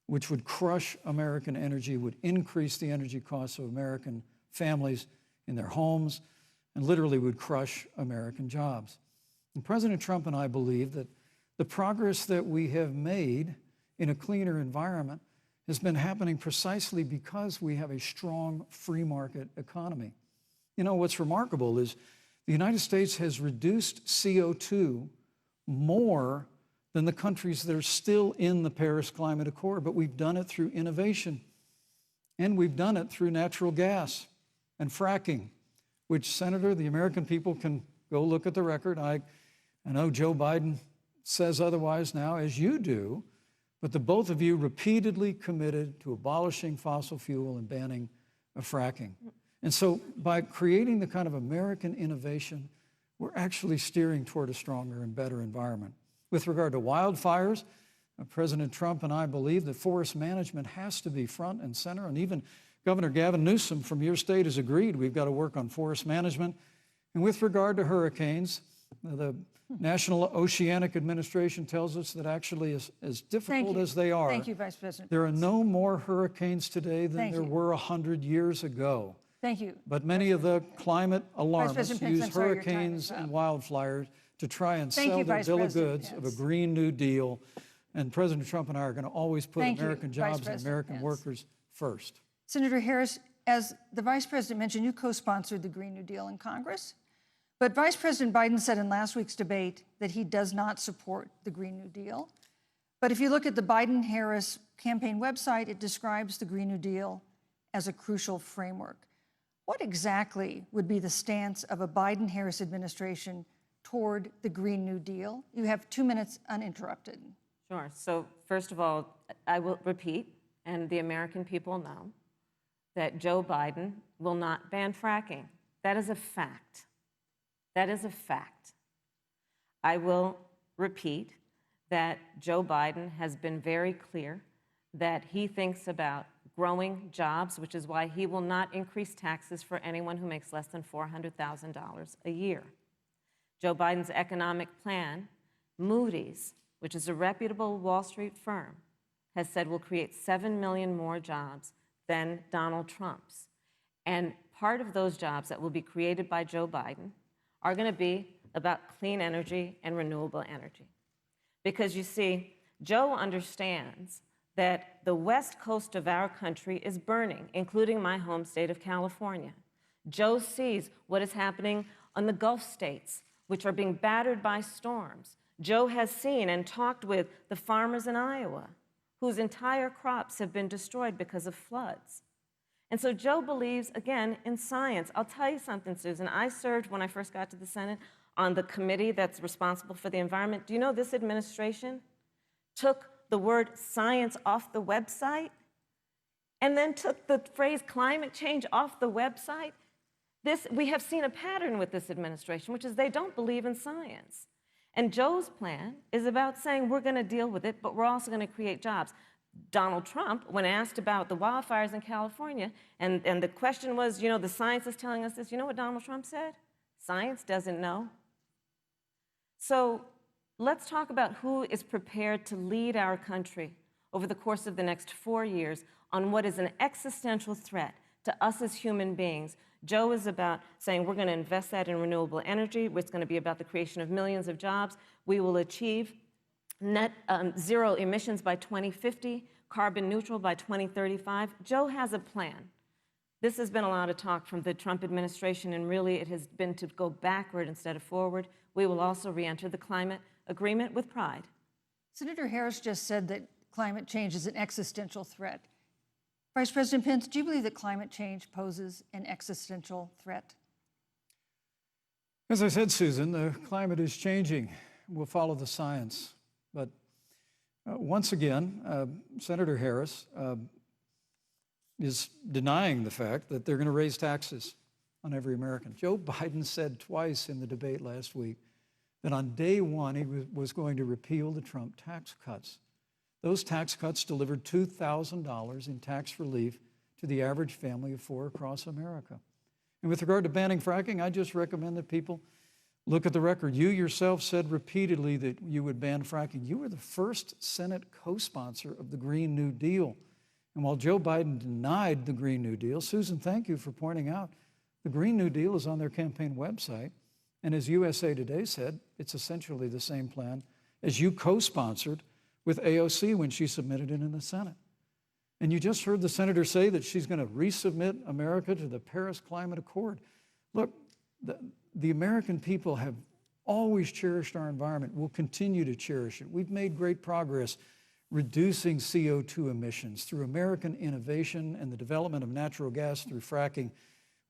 which would crush American energy, would increase the energy costs of American families in their homes, and literally would crush American jobs. And President Trump and I believe that the progress that we have made in a cleaner environment has been happening precisely because we have a strong free market economy. You know, what's remarkable is the United States has reduced CO2 more than the countries that are still in the Paris Climate Accord, but we've done it through innovation, and we've done it through natural gas and fracking, which, Senator, the American people can go look at the record. I know Joe Biden says otherwise now, as you do, but the both of you repeatedly committed to abolishing fossil fuel and banning fracking. And so by creating the kind of American innovation, we're actually steering toward a stronger and better environment. With regard to wildfires, President Trump and I believe that forest management has to be front and center, and even Governor Gavin Newsom from your state has agreed we've got to work on forest management. And with regard to hurricanes, the National Oceanic Administration tells us that actually as difficult as they are, Thank you, Vice President. there are no more hurricanes today than there were 100 years ago. Thank you. But many of the climate alarmists Pence, use I'm sorry, your time hurricanes is up. and wildfires to try and Thank sell you, their Vice bill of President goods of a Pence. Green New Deal. And President Trump and I are going to always put Thank you, American Vice jobs and President American Pence. workers first. Senator Harris, as the Vice President mentioned, you co-sponsored the Green New Deal in Congress. But Vice President Biden said in last week's debate that he does not support the Green New Deal. But if you look at the Biden-Harris campaign website, it describes the Green New Deal as a crucial framework. What exactly would be the stance of a Biden-Harris administration toward the Green New Deal? You have 2 minutes uninterrupted. Sure. So first of all, I will repeat, and the American people know, that Joe Biden will not ban fracking. That is a fact. That is a fact. I will repeat that Joe Biden has been very clear that he thinks about growing jobs, which is why he will not increase taxes for anyone who makes less than $400,000 a year. Joe Biden's economic plan, Moody's, which is a reputable Wall Street firm, has said will create 7 million more jobs than Donald Trump's. And part of those jobs that will be created by Joe Biden are going to be about clean energy and renewable energy. Because you see, Joe understands that the west coast of our country is burning, including my home state of California. Joe sees what is happening on the Gulf states, which are being battered by storms. Joe has seen and talked with the farmers in Iowa, whose entire crops have been destroyed because of floods. And so Joe believes, again, in science. I'll tell you something, Susan. I served, when I first got to the Senate, on the committee that's responsible for the environment. Do you know this administration took the word science off the website and then took the phrase climate change off the website? We have seen a pattern with this administration, which is they don't believe in science. And Joe's plan is about saying we're going to deal with it, but we're also going to create jobs. Donald Trump, when asked about the wildfires in California, and the question was, you know, the science is telling us this, you know what Donald Trump said? Science doesn't know. So let's talk about who is prepared to lead our country over the course of the next 4 years on what is an existential threat to us as human beings. Joe is about saying we're going to invest that in renewable energy. It's going to be about the creation of millions of jobs. We will achieve net zero emissions by 2050, carbon neutral by 2035. Joe has a plan. This has been a lot of talk from the Trump administration, and really it has been to go backward instead of forward. We will also re-enter the climate agreement with pride. Senator Harris just said that climate change is an existential threat. Vice President Pence, do you believe that climate change poses an existential threat? As I said, Susan, the climate is changing. We'll follow the science. But once again, Senator Harris is denying the fact that they're going to raise taxes on every American. Joe Biden said twice in the debate last week that on day one he was going to repeal the Trump tax cuts. Those tax cuts delivered $2,000 in tax relief to the average family of four across America. And with regard to banning fracking, I just recommend that people look at the record. You yourself said repeatedly that you would ban fracking. You were the first Senate co-sponsor of the Green New Deal. And while Joe Biden denied the Green New Deal, Susan, thank you for pointing out, the Green New Deal is on their campaign website. And as USA Today said, it's essentially the same plan as you co-sponsored with AOC when she submitted it in the Senate. And you just heard the senator say that she's going to resubmit America to the Paris Climate Accord. Look, the American people have always cherished our environment. We'll continue to cherish it. We've made great progress reducing CO2 emissions through American innovation and the development of natural gas through fracking.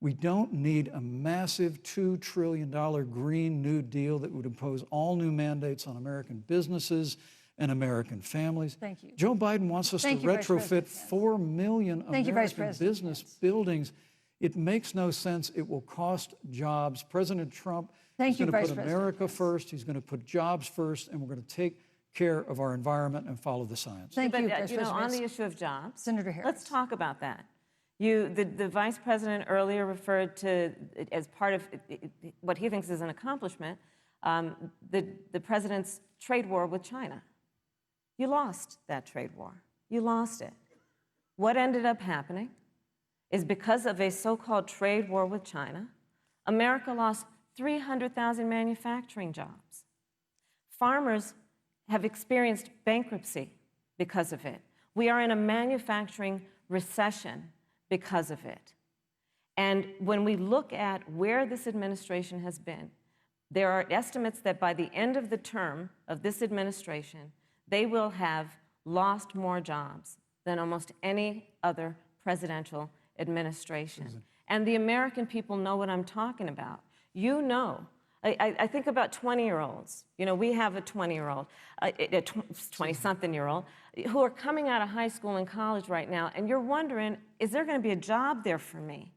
We don't need a massive $2 trillion Green New Deal that would impose all new mandates on American businesses and American families. Thank you. Joe Biden wants us to retrofit 4 million American business buildings. It makes no sense. It will cost jobs. President Trump is going to put America first. He's going to put jobs first, and we're going to take care of our environment and follow the science. Thank you, But, on the issue of jobs, Senator Harris. let's talk about that. The vice president earlier referred to, as part of what he thinks is an accomplishment, the president's trade war with China. You lost that trade war. You lost it. What ended up happening is because of a so-called trade war with China, America lost 300,000 manufacturing jobs. Farmers have experienced bankruptcy because of it. We are in a manufacturing recession because of it. And when we look at where this administration has been, there are estimates that by the end of the term of this administration, they will have lost more jobs than almost any other presidential administration. And the American people know what I'm talking about. You know, I think about 20-year-olds. You know, we have a 20-year-old, a 20-something-year-old, who are coming out of high school and college right now, and you're wondering, is there going to be a job there for me?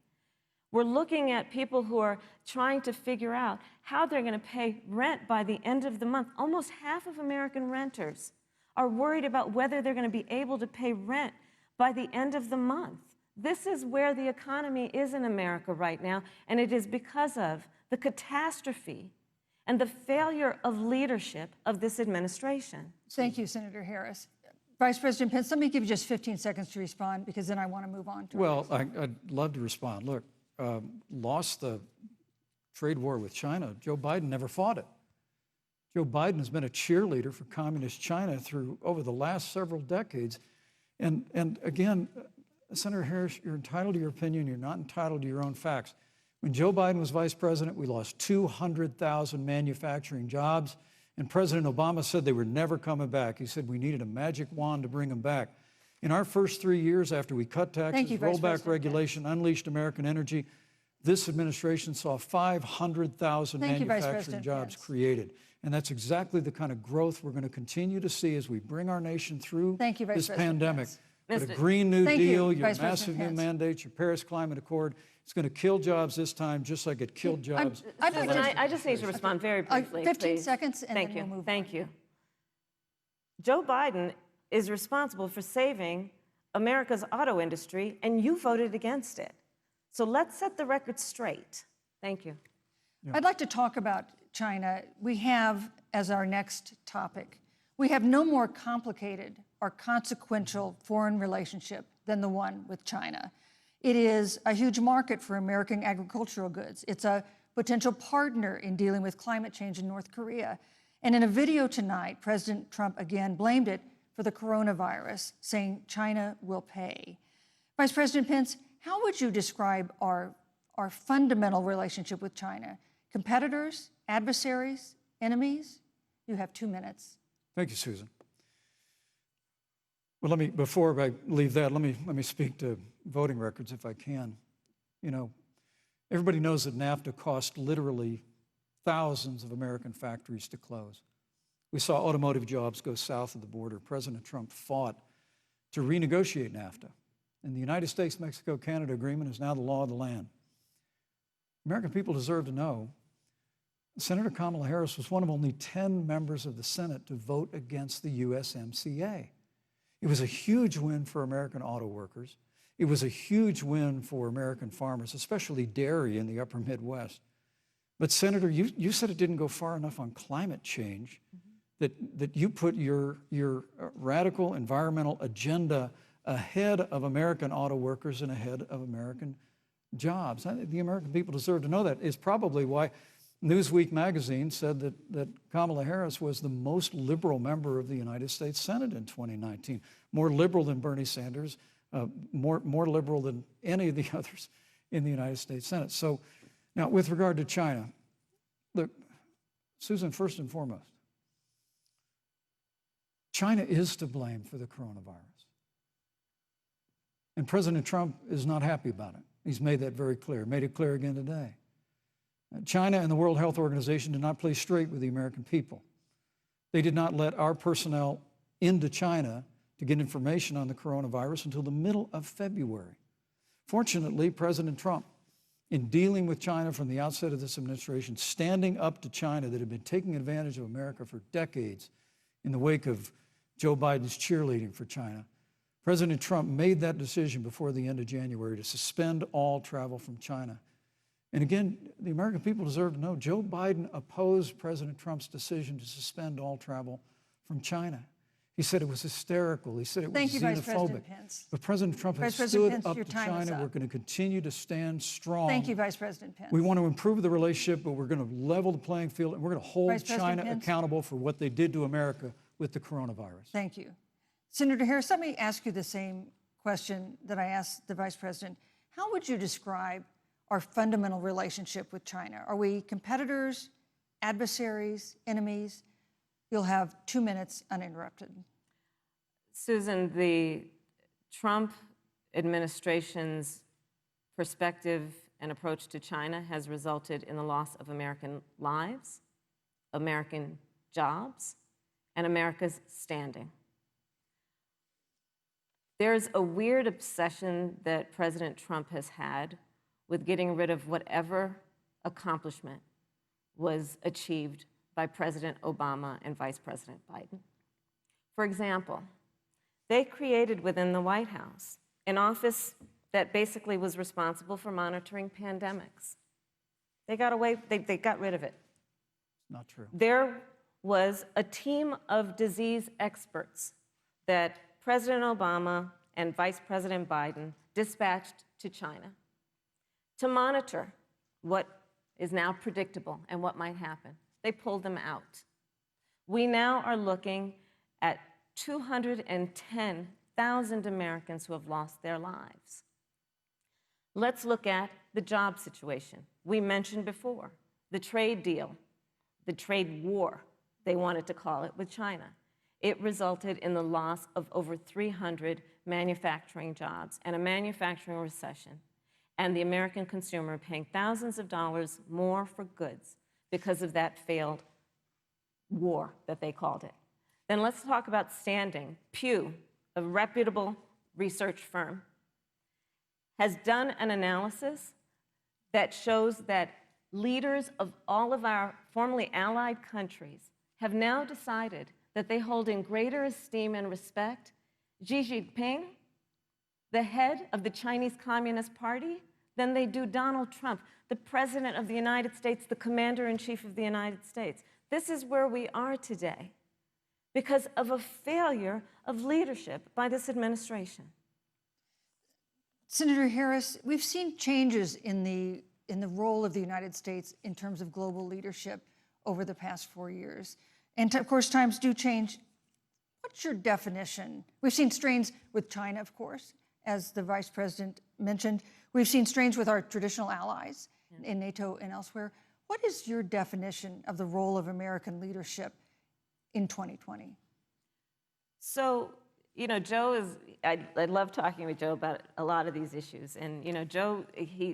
We're looking at people who are trying to figure out how they're going to pay rent by the end of the month. Almost half of American renters are worried about whether they're going to be able to pay rent by the end of the month. This is where the economy is in America right now, and it is because of the catastrophe and the failure of leadership of this administration. Thank you, Senator Harris. Vice President Pence, let me give you just 15 seconds to respond, because then I want to move on to Well, I'd love to respond. Look, lost the trade war with China. Joe Biden never fought it. Joe Biden has been a cheerleader for communist China over the last several decades. And again, Senator Harris, you're entitled to your opinion. You're not entitled to your own facts. When Joe Biden was vice president, we lost 200,000 manufacturing jobs, and President Obama said they were never coming back. He said we needed a magic wand to bring them back. In our first 3 years after we cut taxes, rolled back regulation, unleashed American energy, this administration saw 500,000 manufacturing jobs created. And that's exactly the kind of growth we're going to continue to see as we bring our nation through this pandemic. But a Green New Deal, your massive new mandates, your Paris Climate Accord, it's going to kill jobs this time, just like it killed jobs. I just need to respond very briefly, 15 seconds, and then we'll move on. Thank you. Joe Biden is responsible for saving America's auto industry, and you voted against it. So let's set the record straight. Thank you. I'd like to talk about China. We have, as our next topic, we have no more complicated or consequential foreign relationship than the one with China. It is a huge market for American agricultural goods. It's a potential partner in dealing with climate change in North Korea. And in a video tonight, President Trump again blamed it for the coronavirus, saying China will pay. Vice President Pence, how would you describe our fundamental relationship with China? Competitors, adversaries, enemies? You have 2 minutes. Thank you, Susan. Well, before I leave that, let me speak to voting records if I can. You know, everybody knows that NAFTA cost literally thousands of American factories to close. We saw automotive jobs go south of the border. President Trump fought to renegotiate NAFTA. And the United States-Mexico-Canada agreement is now the law of the land. American people deserve to know Senator Kamala Harris was one of only 10 members of the Senate to vote against the USMCA. It was a huge win for American auto workers. It was a huge win for American farmers, especially dairy in the upper Midwest. But Senator, you said it didn't go far enough on climate change, that you put your radical environmental agenda ahead of American auto workers and ahead of American jobs. The American people deserve to know that. It's probably why Newsweek magazine said that Kamala Harris was the most liberal member of the United States Senate in 2019, more liberal than Bernie Sanders, more liberal than any of the others in the United States Senate. So now with regard to China, look, Susan, first and foremost, China is to blame for the coronavirus. And President Trump is not happy about it. He's made that very clear, made it clear again today. China and the World Health Organization did not play straight with the American people. They did not let our personnel into China to get information on the coronavirus until the middle of February. Fortunately, President Trump, in dealing with China from the outset of this administration, standing up to China that had been taking advantage of America for decades in the wake of Joe Biden's cheerleading for China, President Trump made that decision before the end of January to suspend all travel from China. And again, the American people deserve to know Joe Biden opposed President Trump's decision to suspend all travel from China. He said it was hysterical. He said it was xenophobic. Thank you, Vice President Pence. But President Trump has stood up to China. We're going to continue to stand strong. Thank you, Vice President Pence. We want to improve the relationship, but we're going to level the playing field, and we're going to hold China accountable for what they did to America with the coronavirus. Thank you. Senator Harris, let me ask you the same question that I asked the Vice President. How would you describe our fundamental relationship with China? Are we competitors, adversaries, enemies? You'll have 2 minutes uninterrupted. Susan, the Trump administration's perspective and approach to China has resulted in the loss of American lives, American jobs, and America's standing. There's a weird obsession that President Trump has had with getting rid of whatever accomplishment was achieved by President Obama and Vice President Biden. For example, they created within the White House an office that basically was responsible for monitoring pandemics. They got rid of it. Not true. There was a team of disease experts that President Obama and Vice President Biden dispatched to China to monitor what is now predictable and what might happen. They pulled them out. We now are looking at 210,000 Americans who have lost their lives. Let's look at the job situation. We mentioned before the trade deal, the trade war, they wanted to call it, with China. It resulted in the loss of over 300 manufacturing jobs and a manufacturing recession, and the American consumer paying thousands of dollars more for goods because of that failed war that they called it. Then let's talk about standing. Pew, a reputable research firm, has done an analysis that shows that leaders of all of our formerly allied countries have now decided that they hold in greater esteem and respect Xi Jinping, the head of the Chinese Communist Party, than they do Donald Trump, the President of the United States, the Commander-in-Chief of the United States. This is where we are today because of a failure of leadership by this administration. Senator Harris, we've seen changes in the role of the United States in terms of global leadership over the past 4 years. And of course, times do change. What's your definition? We've seen strains with China, of course, as the Vice President mentioned. We've seen strains with our traditional allies in NATO and elsewhere. What is your definition of the role of American leadership in 2020? So you know, Joe is, I love talking with Joe about a lot of these issues. And, you know, Joe,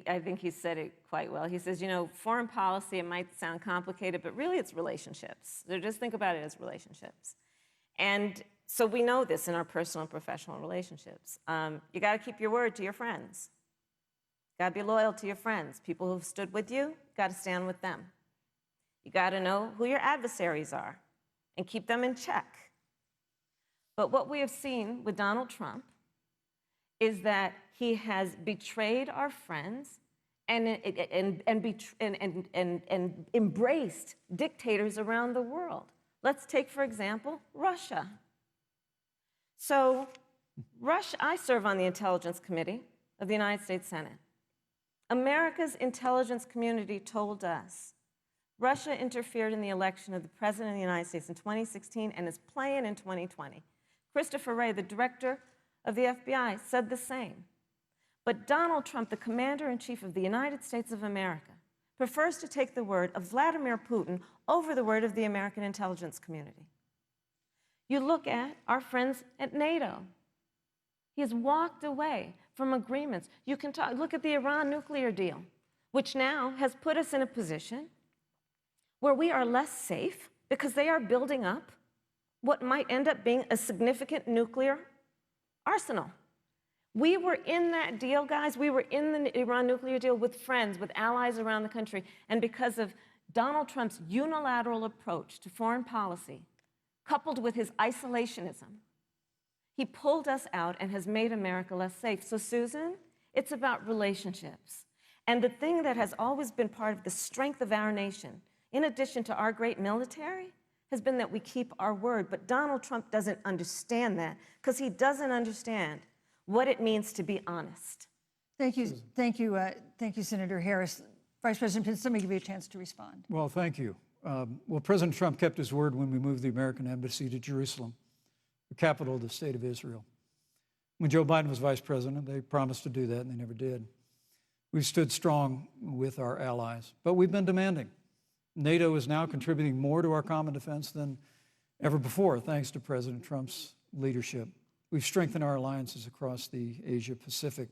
I think he said it quite well. He says, you know, foreign policy, it might sound complicated, but really it's relationships. So just think about it as relationships. And so we know this in our personal and professional relationships. You got to keep your word to your friends. Got to be loyal to your friends. People who've stood with you, got to stand with them. You got to know who your adversaries are and keep them in check. But what we have seen with Donald Trump is that he has betrayed our friends and embraced dictators around the world. Let's take, for example, Russia. So, I serve on the Intelligence Committee of the United States Senate. America's intelligence community told us Russia interfered in the election of the President of the United States in 2016 and is playing in 2020. Christopher Wray, the director of the FBI, said the same. But Donald Trump, the commander-in-chief of the United States of America, prefers to take the word of Vladimir Putin over the word of the American intelligence community. You look at our friends at NATO. He has walked away from agreements. You can look at the Iran nuclear deal, which now has put us in a position where we are less safe because they are building up what might end up being a significant nuclear arsenal. We were in that deal, guys. We were in the Iran nuclear deal with friends, with allies around the country. And because of Donald Trump's unilateral approach to foreign policy, coupled with his isolationism, he pulled us out and has made America less safe. So, Susan, it's about relationships. And the thing that has always been part of the strength of our nation, in addition to our great military, has been that we keep our word. But Donald Trump doesn't understand that because he doesn't understand what it means to be honest. Thank you, Senator Harris. Vice President Pence, let me give you a chance to respond. Well, thank you. Well, President Trump kept his word when we moved the American embassy to Jerusalem, the capital of the state of Israel. When Joe Biden was vice president, they promised to do that, and they never did. We've stood strong with our allies, but we've been demanding. NATO is now contributing more to our common defense than ever before, thanks to President Trump's leadership. We've strengthened our alliances across the Asia-Pacific,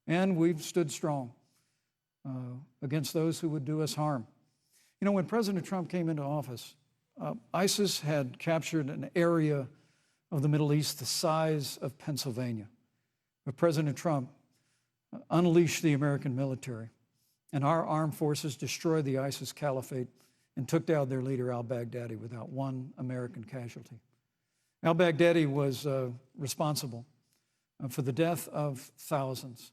and we've stood strong against those who would do us harm. You know, when President Trump came into office, ISIS had captured an area of the Middle East the size of Pennsylvania. But President Trump unleashed the American military, and our armed forces destroyed the ISIS caliphate and took down their leader, al-Baghdadi, without one American casualty. Al-Baghdadi was responsible for the death of thousands.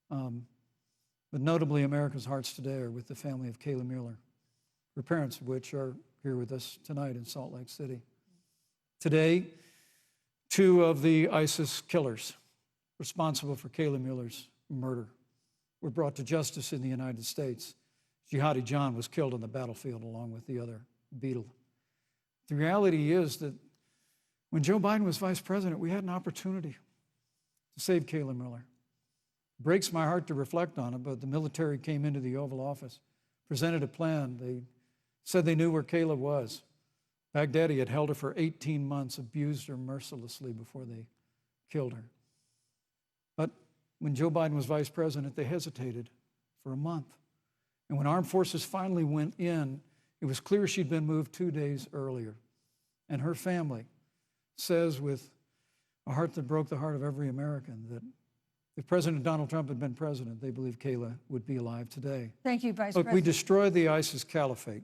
But notably, America's hearts today are with the family of Kayla Mueller, her parents of which are here with us tonight in Salt Lake City. Today, two of the ISIS killers responsible for Kayla Mueller's murder were brought to justice in the United States. Jihadi John was killed on the battlefield along with the other beetle. The reality is that when Joe Biden was vice president, we had an opportunity to save Kayla Mueller. It breaks my heart to reflect on it, but the military came into the Oval Office, presented a plan. They said they knew where Kayla was. Baghdadi had held her for 18 months, abused her mercilessly before they killed her. But when Joe Biden was vice president, they hesitated for a month. And when armed forces finally went in, it was clear she'd been moved 2 days earlier. And her family says with a heart that broke the heart of every American that if President Donald Trump had been president, they believe Kayla would be alive today. Thank you, Vice Look, President. we destroyed the ISIS caliphate.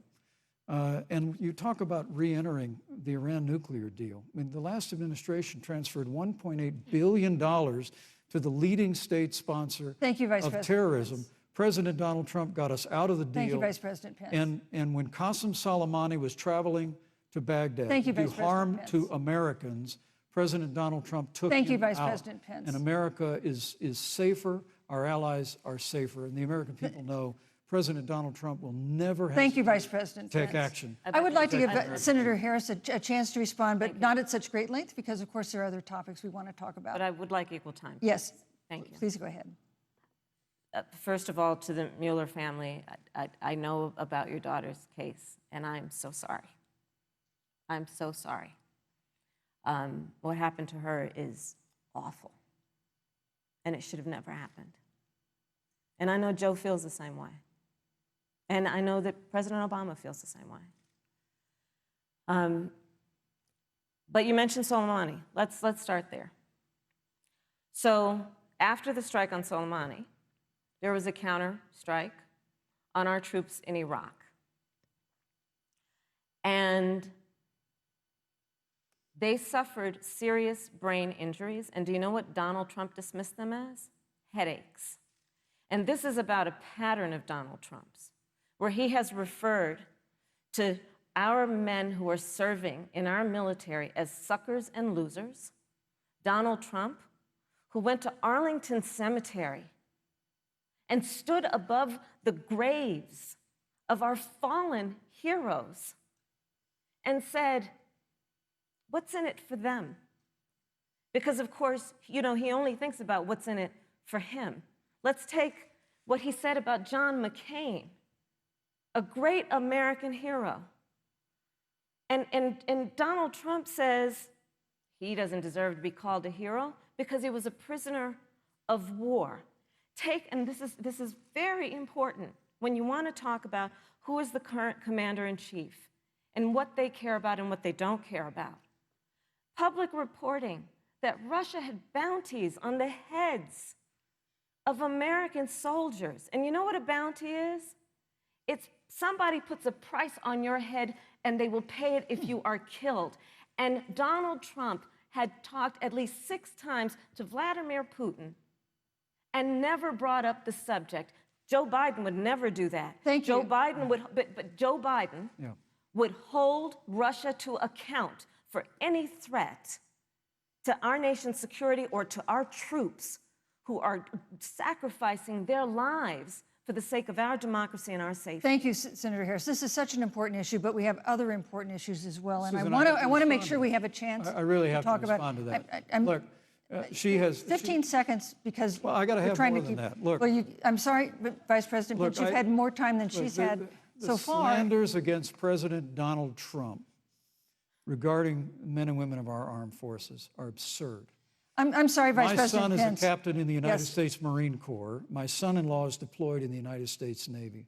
And you talk about re-entering the Iran nuclear deal. I mean, the last administration transferred $1.8 billion to the leading state sponsor Thank you, Vice of President terrorism. Pence. President Donald Trump got us out of the deal. Thank you, Vice President Pence. And when Qasem Soleimani was traveling to Baghdad Thank you, to do Vice President harm Pence. to Americans, President Donald Trump took Thank you, him Vice out. President Pence. And America is safer, our allies are safer, and the American people know President Donald Trump will never Thank you, hesitate Vice President to take Pence. action. I would like to give Senator Harris a chance to respond, but not at such great length, because of course there are other topics we want to talk about. But I would like equal time. Yes. Thank you. Please go ahead. First of all, to the Mueller family, I know about your daughter's case, and I'm so sorry. I'm so sorry. What happened to her is awful, and it should have never happened. And I know Joe feels the same way. And I know that President Obama feels the same way. But you mentioned Soleimani. Let's start there. So after the strike on Soleimani, there was a counter strike on our troops in Iraq. And they suffered serious brain injuries. And do you know what Donald Trump dismissed them as? Headaches. And this is about a pattern of Donald Trump's, where he has referred to our men who are serving in our military as suckers and losers. Donald Trump, who went to Arlington Cemetery and stood above the graves of our fallen heroes and said, what's in it for them? Because of course, he only thinks about what's in it for him. Let's take what he said about John McCain, a great American hero. And Donald Trump says he doesn't deserve to be called a hero because he was a prisoner of war. And this is very important when you want to talk about who is the current commander-in-chief and what they care about and what they don't care about. Public reporting that Russia had bounties on the heads of American soldiers. And you know what a bounty is? It's somebody puts a price on your head and they will pay it if you are killed. And Donald Trump had talked at least 6 times to Vladimir Putin and never brought up the subject. Joe Biden would never do that. Thank you. Joe Biden would, but Joe Biden would hold Russia to account for any threat to our nation's security or to our troops who are sacrificing their lives for the sake of our democracy and our safety. Thank you, Senator Harris. This is such an important issue, but we have other important issues as well. And Susan, I want to make sure we have a chance I really have to talk to respond to that. Look, she has 15 seconds because Well, I got to we're have trying more to than keep. that. Look, well, I'm sorry, but Vice President Look, Pence, you've had more time than she's had so far. The slanders against President Donald Trump regarding men and women of our armed forces are absurd. I'm sorry, Vice President Pence. My son is a captain in the United Yes. States Marine Corps. My son-in-law is deployed in the United States Navy.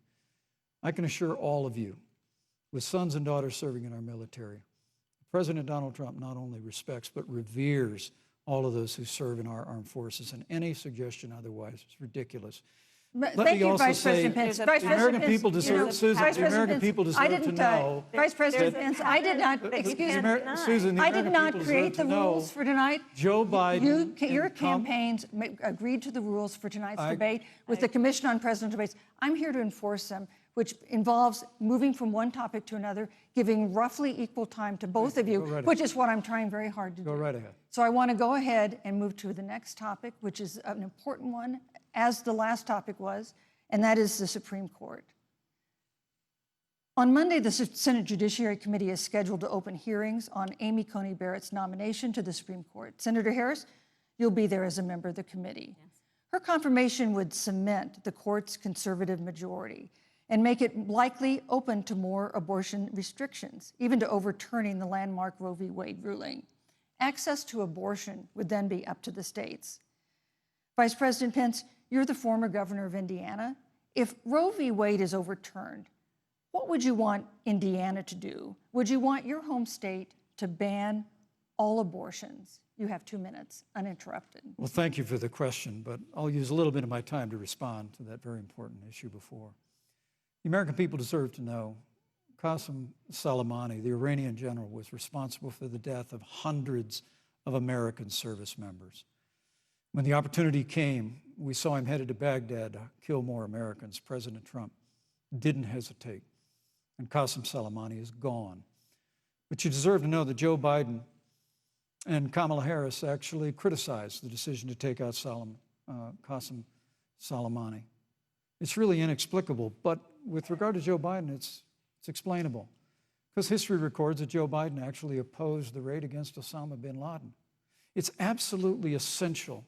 I can assure all of you, with sons and daughters serving in our military, President Donald Trump not only respects but reveres all of those who serve in our armed forces, and any suggestion otherwise is ridiculous. Thank you, Vice President Pence. Vice The American President people Pence, deserve, Susan, Vice the American President people Pence, deserve to know. Vice President There's a Pence, I did not, pattern that you excuse can't me, deny. Susan, the I American did not people create deserve the to know rules for tonight. Joe Biden Your and campaigns agreed to the rules for tonight's debate with the Commission on Presidential Debates. I'm here to enforce them, which involves moving from one topic to another, giving roughly equal time to both of you, which is what I'm trying very hard to do. Go right ahead. So I want to go ahead and move to the next topic, which is an important one, as the last topic was, and that is the Supreme Court. On Monday, the Senate Judiciary Committee is scheduled to open hearings on Amy Coney Barrett's nomination to the Supreme Court. Senator Harris, you'll be there as a member of the committee. Yes. Her confirmation would cement the court's conservative majority and make it likely open to more abortion restrictions, even to overturning the landmark Roe v. Wade ruling. Access to abortion would then be up to the states. Vice President Pence, you're the former governor of Indiana. If Roe v. Wade is overturned, what would you want Indiana to do? Would you want your home state to ban all abortions? You have 2 minutes, uninterrupted. Well, thank you for the question, but I'll use a little bit of my time to respond to that very important issue before. The American people deserve to know Qasem Soleimani, the Iranian general, was responsible for the death of hundreds of American service members. When the opportunity came, we saw him headed to Baghdad to kill more Americans. President Trump didn't hesitate, and Qasem Soleimani is gone. But you deserve to know that Joe Biden and Kamala Harris actually criticized the decision to take out Qasem Soleimani. It's really inexplicable, but with regard to Joe Biden, it's explainable, because history records that Joe Biden actually opposed the raid against Osama bin Laden. It's absolutely essential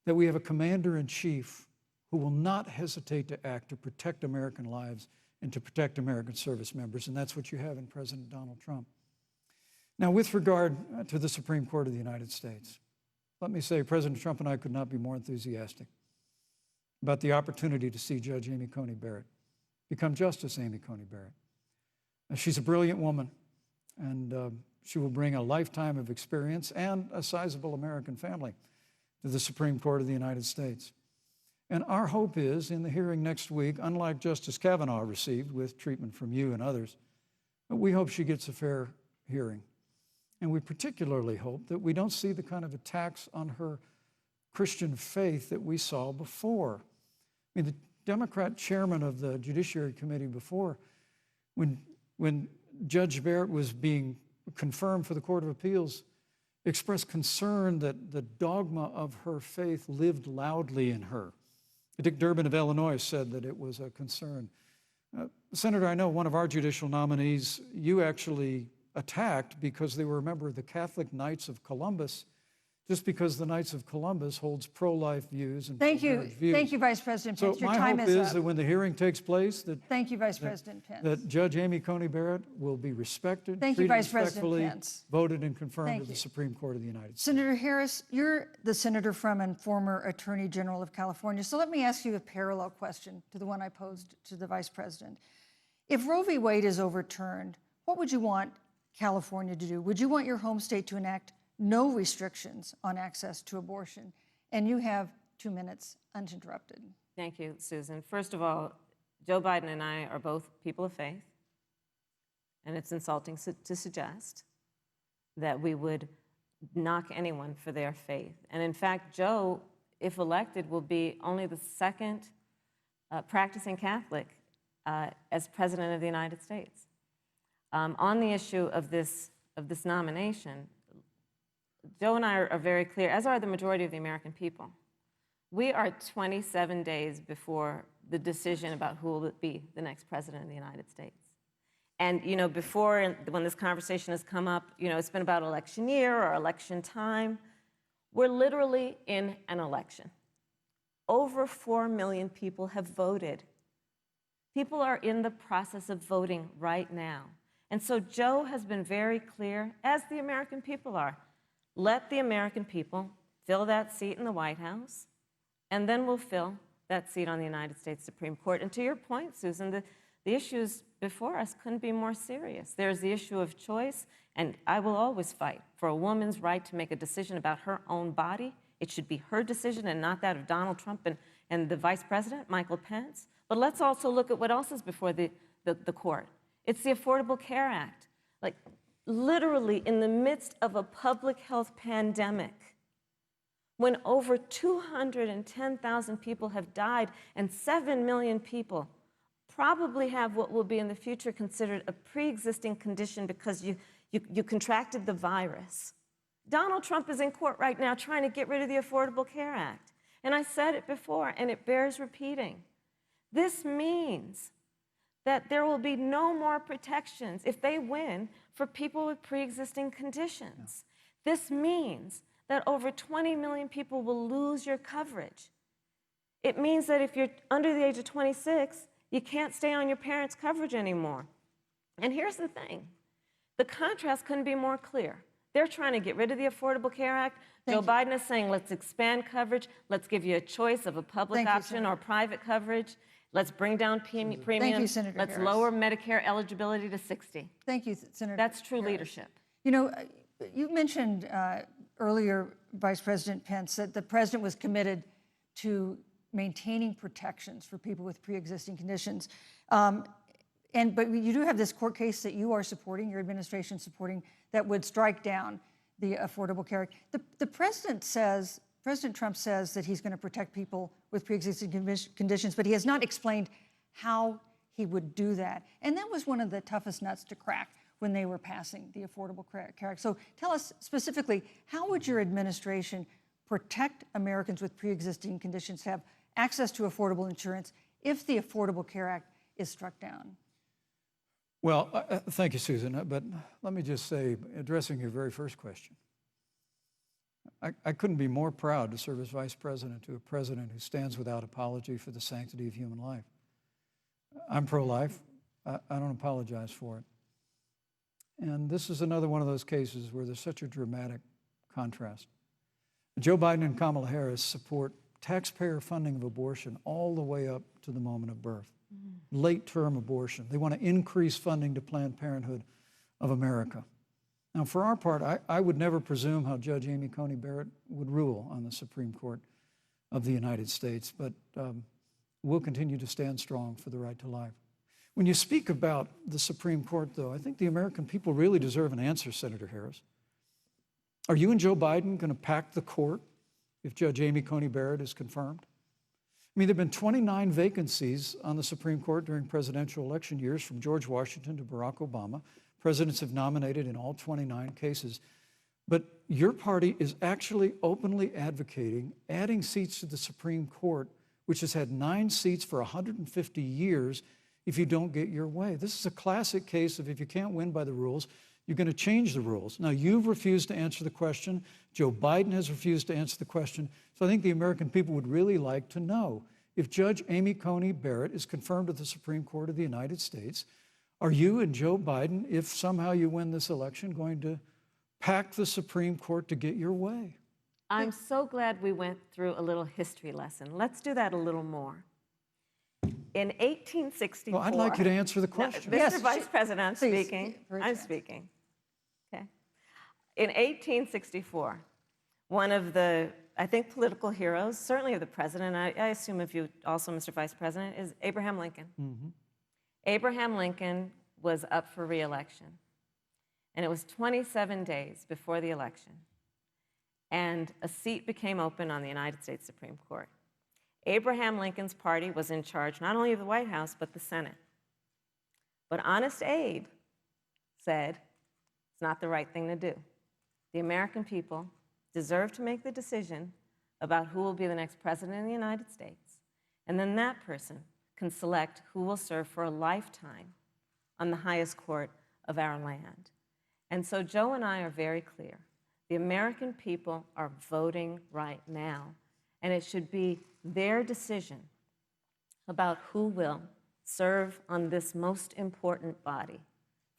that we have a commander-in-chief who will not hesitate to act to protect American lives and to protect American service members, and that's what you have in President Donald Trump. Now, with regard to the Supreme Court of the United States, let me say President Trump and I could not be more enthusiastic about the opportunity to see Judge Amy Coney Barrett become Justice Amy Coney Barrett. She's a brilliant woman, and she will bring a lifetime of experience and a sizable American family to the Supreme Court of the United States. And our hope is, in the hearing next week, unlike Justice Kavanaugh received with treatment from you and others, we hope she gets a fair hearing. And we particularly hope that we don't see the kind of attacks on her Christian faith that we saw before. I mean, the Democrat chairman of the Judiciary Committee before, when Judge Barrett was being confirmed for the Court of Appeals, expressed concern that the dogma of her faith lived loudly in her. Dick Durbin of Illinois said that it was a concern. Senator, I know one of our judicial nominees you actually attacked because they were a member of the Catholic Knights of Columbus, just because the Knights of Columbus holds pro-life views and pro-marriage views. Thank you, Vice President Pence. So Your my time hope is is up. that when the hearing takes place, Thank you, Vice President Pence. that Judge Amy Coney Barrett will be respected, Thank you, treated Vice President respectfully, Pence. voted and confirmed Thank to the you. Supreme Court of the United States. Senator Harris, you're the senator from and former Attorney General of California. So let me ask you a parallel question to the one I posed to the Vice President. If Roe v. Wade is overturned, what would you want California to do? Would you want your home state to enact no restrictions on access to abortion? And you have 2 minutes uninterrupted. Thank you, Susan. First of all, Joe Biden and I are both people of faith, and it's insulting to suggest that we would knock anyone for their faith. And in fact, Joe, if elected, will be only the second practicing Catholic as President of the United States. On the issue of this nomination, Joe and I are very clear, as are the majority of the American people. We are 27 days before the decision about who will be the next president of the United States. And, you know, before, when this conversation has come up, you know, it's been about election year or election time. We're literally in an election. Over 4 million people have voted. People are in the process of voting right now. And so Joe has been very clear, as the American people are. Let the American people fill that seat in the White House, and then we'll fill that seat on the United States Supreme Court. And to your point, Susan, the issues before us couldn't be more serious. There's the issue of choice, and I will always fight for a woman's right to make a decision about her own body. It should be her decision and not that of Donald Trump and the Vice President, Michael Pence. But let's also look at what else is before the court. It's the Affordable Care Act. Like, literally in the midst of a public health pandemic, when over 210,000 people have died and 7 million people probably have what will be in the future considered a pre-existing condition because you contracted the virus. Donald Trump is in court right now trying to get rid of the Affordable Care Act. And I said it before, and it bears repeating. This means that there will be no more protections if they win for people with pre-existing conditions. Yeah. This means that over 20 million people will lose your coverage. It means that if you're under the age of 26, you can't stay on your parents' coverage anymore. And here's the thing. The contrast couldn't be more clear. They're trying to get rid of the Affordable Care Act. Joe Biden is saying, let's expand coverage. Let's give you a choice of a public option or private coverage. Let's bring down premiums. Thank you, Senator Let's Harris. lower Medicare eligibility to 60. Thank you, Senator That's true Harris. leadership. You know, you mentioned earlier, Vice President Pence, that the president was committed to maintaining protections for people with pre-existing conditions. But you do have this court case that you are supporting, your administration supporting, that would strike down the Affordable Care Act. The president says, President Trump says that he's going to protect people with pre-existing conditions, but he has not explained how he would do that. And that was one of the toughest nuts to crack when they were passing the Affordable Care Act. So tell us specifically, how would your administration protect Americans with pre-existing conditions to have access to affordable insurance if the Affordable Care Act is struck down? Well, thank you, Susan. But let me just say, addressing your very first question, I couldn't be more proud to serve as vice president to a president who stands without apology for the sanctity of human life. I'm pro-life. I don't apologize for it. And this is another one of those cases where there's such a dramatic contrast. Joe Biden and Kamala Harris support taxpayer funding of abortion all the way up to the moment of birth, late-term abortion. They want to increase funding to Planned Parenthood of America. Now, for our part, I would never presume how Judge Amy Coney Barrett would rule on the Supreme Court of the United States, but we'll continue to stand strong for the right to life. When you speak about the Supreme Court, though, I think the American people really deserve an answer, Senator Harris. Are you and Joe Biden going to pack the court if Judge Amy Coney Barrett is confirmed? I mean, there have been 29 vacancies on the Supreme Court during presidential election years, from George Washington to Barack Obama. Presidents have nominated in all 29 cases. But your party is actually openly advocating adding seats to the Supreme Court, which has had 9 seats for 150 years, if you don't get your way. This is a classic case of if you can't win by the rules, you're going to change the rules. Now, you've refused to answer the question. Joe Biden has refused to answer the question. So I think the American people would really like to know, if Judge Amy Coney Barrett is confirmed at the Supreme Court of the United States, are you and Joe Biden, if somehow you win this election, going to pack the Supreme Court to get your way? I'm so glad we went through a little history lesson. Let's do that a little more. In 1864... Well, I'd like you to answer the question. No, Mr. Vice President, I'm Please, speaking. very I'm fast. speaking. Okay. In 1864, one of the, I think, political heroes, certainly of the president, I assume of you also, Mr. Vice President, is Abraham Lincoln. Mm-hmm. Abraham Lincoln was up for re-election, and it was 27 days before the election, and a seat became open on the United States Supreme Court. Abraham Lincoln's party was in charge not only of the White House, but the Senate. But Honest Abe said it's not the right thing to do. The American people deserve to make the decision about who will be the next president of the United States, and then that person can select who will serve for a lifetime on the highest court of our land. And so Joe and I are very clear. The American people are voting right now, and it should be their decision about who will serve on this most important body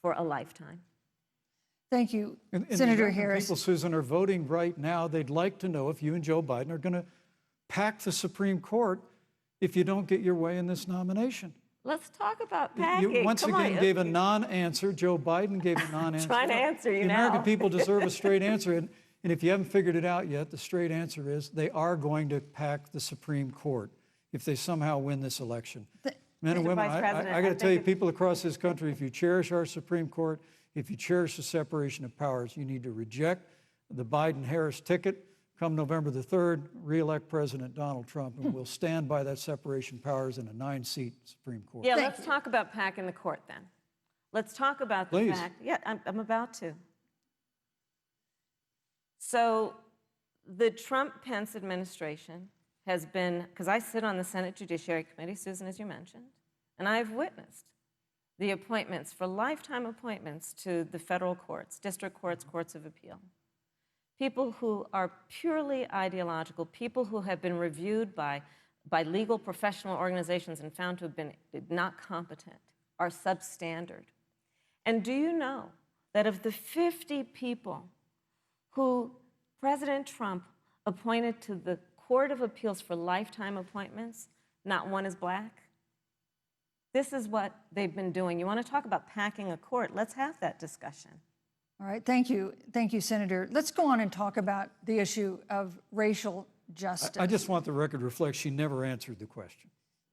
for a lifetime. Thank you, And Senator the Harris. people, Susan, are voting right now. They'd like to know if you and Joe Biden are going to pack the Supreme Court if you don't get your way in this nomination. Let's talk about packing. You once Come again on. gave a non-answer. Joe Biden gave a non-answer. Trying to answer you the now. American people deserve a straight answer. And if you haven't figured it out yet, the straight answer is they are going to pack the Supreme Court if they somehow win this election. Men and Mr. women, Vice President, I got to I tell you, think people across this country, if you cherish our Supreme Court, if you cherish the separation of powers, you need to reject the Biden-Harris ticket. Come November the 3rd, re-elect President Donald Trump, and we'll stand by that separation of powers in a 9-seat Supreme Court. Yeah, Thank let's you. talk about packing the court then. Let's talk about the Please. fact. Yeah, I'm about to. So the Trump-Pence administration has been, because I sit on the Senate Judiciary Committee, Susan, as you mentioned, and I've witnessed the appointments for lifetime appointments to the federal courts, district courts, courts of appeal. People who are purely ideological, people who have been reviewed by legal professional organizations and found to have been not competent, are substandard. And do you know that of the 50 people who President Trump appointed to the Court of Appeals for lifetime appointments, not one is black? This is what they've been doing. You want to talk about packing a court? Let's have that discussion. All right, thank you, Senator. Let's go on and talk about the issue of racial justice. I just want the record to reflect she never answered the question.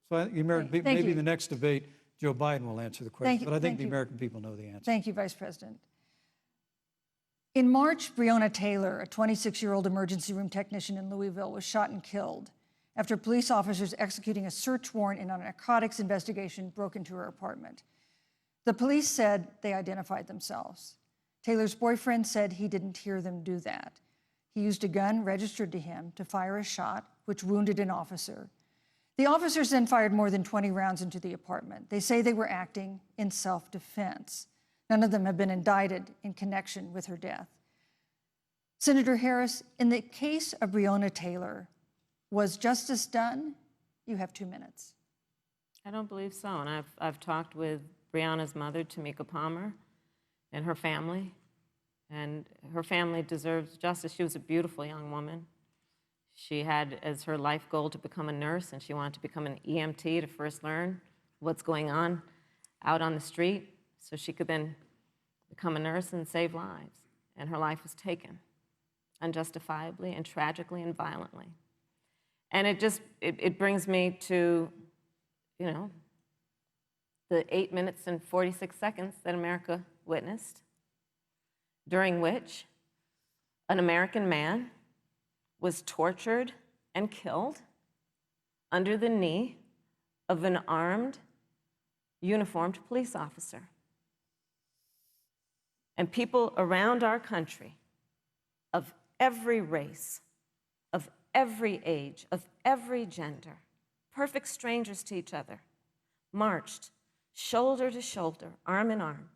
So Thank maybe you. the next debate, Joe Biden will answer the question, Thank you, but I think thank the you. American people know the answer. Thank you, Vice President. In March, Breonna Taylor, a 26-year-old emergency room technician in Louisville, was shot and killed after police officers executing a search warrant in a narcotics investigation broke into her apartment. The police said they identified themselves. Taylor's boyfriend said he didn't hear them do that. He used a gun registered to him to fire a shot, which wounded an officer. The officers then fired more than 20 rounds into the apartment. They say they were acting in self-defense. None of them have been indicted in connection with her death. Senator Harris, in the case of Breonna Taylor, was justice done? You have 2 minutes. I don't believe so. And I've talked with Breonna's mother, Tamika Palmer, and her family. And her family deserves justice. She was a beautiful young woman. She had as her life goal to become a nurse, and she wanted to become an EMT to first learn what's going on out on the street so she could then become a nurse and save lives. And her life was taken unjustifiably and tragically and violently. And it brings me to, you know, the 8 minutes and 46 seconds that America witnessed, during which an American man was tortured and killed under the knee of an armed, uniformed police officer. And people around our country of every race, of every age, of every gender, perfect strangers to each other, marched shoulder to shoulder, arm in arm,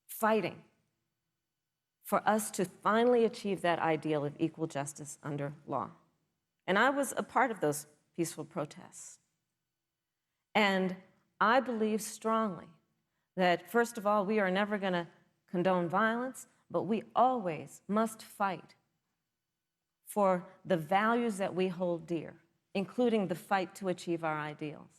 fighting for us to finally achieve that ideal of equal justice under law. And I was a part of those peaceful protests. And I believe strongly that, first of all, we are never going to condone violence, but we always must fight for the values that we hold dear, including the fight to achieve our ideals.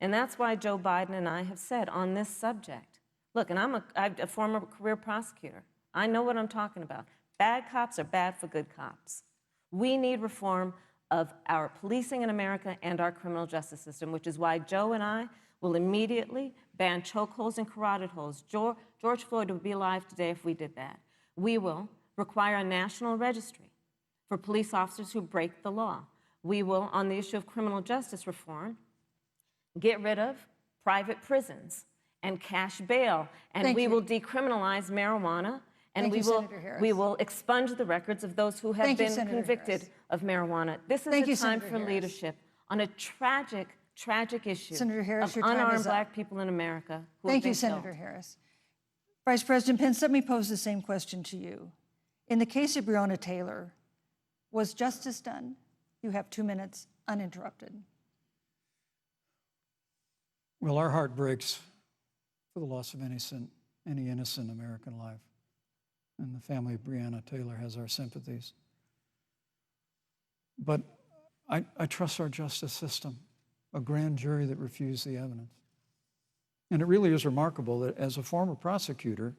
And that's why Joe Biden and I have said on this subject, look, and I'm a former career prosecutor. I know what I'm talking about. Bad cops are bad for good cops. We need reform of our policing in America and our criminal justice system, which is why Joe and I will immediately ban chokeholds and carotid holds. George Floyd would be alive today if we did that. We will require a national registry for police officers who break the law. We will, on the issue of criminal justice reform, get rid of private prisons and cash bail, and we will decriminalize marijuana, and we will expunge the records of those who have been convicted of marijuana. This is a time for leadership on a tragic, tragic issue of unarmed Black people in America who have been killed. Thank you, Senator Harris. Vice President Pence, let me pose the same question to you. In the case of Breonna Taylor, was justice done? You have 2 minutes uninterrupted. Well, our heart breaks for the loss of any innocent American life. And the family of Breonna Taylor has our sympathies. But I trust our justice system, a grand jury that refused the evidence. And it really is remarkable that as a former prosecutor,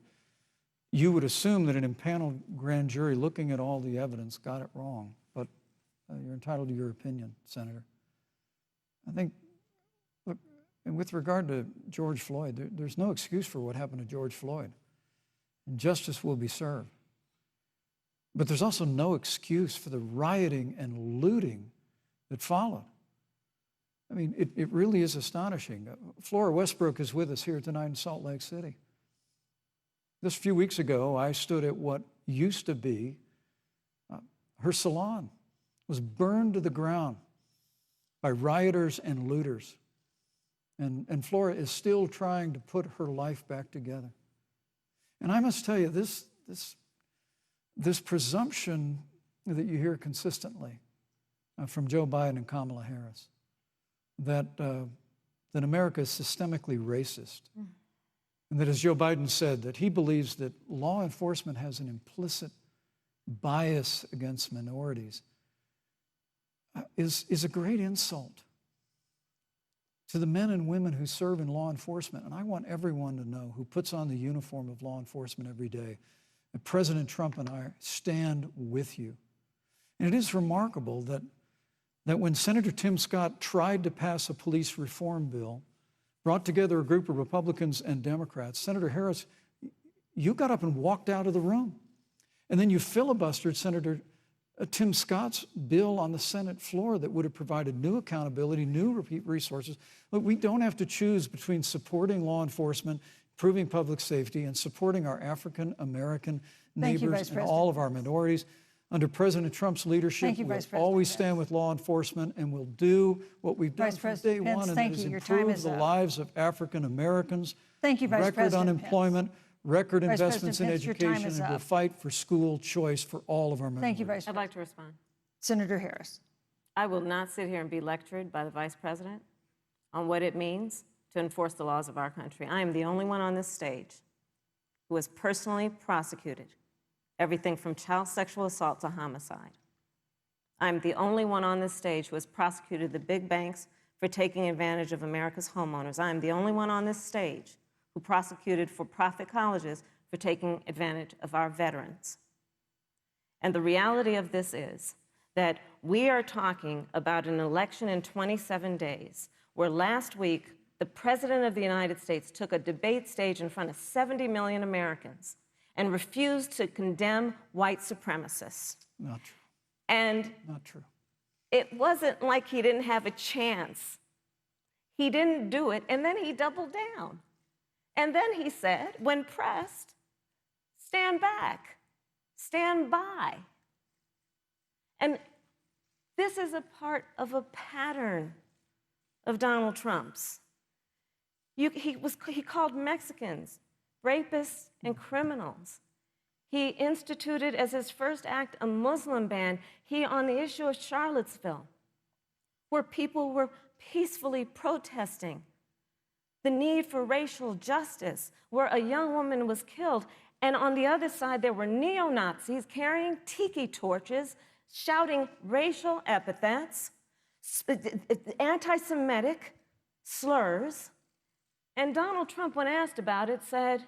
you would assume that an impaneled grand jury looking at all the evidence got it wrong. But you're entitled to your opinion, Senator. I think, look, and with regard to George Floyd, there's no excuse for what happened to George Floyd. And justice will be served. But there's also no excuse for the rioting and looting that followed. I mean, it really is astonishing. Flora Westbrook is with us here tonight in Salt Lake City. Just a few weeks ago, I stood at what used to be her salon. It was burned to the ground by rioters and looters. And Flora is still trying to put her life back together. And I must tell you, this presumption that you hear consistently from Joe Biden and Kamala Harris, that America is systemically racist, and that, as Joe Biden said, that he believes that law enforcement has an implicit bias against minorities, is a great insult to the men and women who serve in law enforcement. And I want everyone to know who puts on the uniform of law enforcement every day that President Trump and I stand with you. And it is remarkable that when Senator Tim Scott tried to pass a police reform bill, brought together a group of Republicans and Democrats, Senator Harris, you got up and walked out of the room. And then you filibustered Senator Tim Scott's bill on the Senate floor that would have provided new accountability, new resources. Look, we don't have to choose between supporting law enforcement, improving public safety, and supporting our African-American neighbors and all of our minorities. Under President Trump's leadership, we'll always stand with law enforcement, and we'll do what we've done from day one, and that is improve the lives of African Americans. Thank you, Vice President Record unemployment, record investments in education, and we'll fight for school choice for all of our minorities. Thank you, Vice President. I'd like to respond. Senator Harris. I will not sit here and be lectured by the Vice President on what it means to enforce the laws of our country. I am the only one on this stage who was personally prosecuted, everything from child sexual assault to homicide. I'm the only one on this stage who has prosecuted the big banks for taking advantage of America's homeowners. I'm the only one on this stage who prosecuted for-profit colleges for taking advantage of our veterans. And the reality of this is that we are talking about an election in 27 days, where last week, the President of the United States took a debate stage in front of 70 million Americans and refused to condemn white supremacists. Not true. And Not true. it wasn't like he didn't have a chance. He didn't do it, and then he doubled down. And then he said, when pressed, stand back, stand by. And this is a part of a pattern of Donald Trump's. He called Mexicans rapists and criminals. He instituted as his first act a Muslim ban. On the issue of Charlottesville, where people were peacefully protesting the need for racial justice, where a young woman was killed, and on the other side there were neo-Nazis carrying tiki torches, shouting racial epithets, anti-Semitic slurs. And Donald Trump, when asked about it, said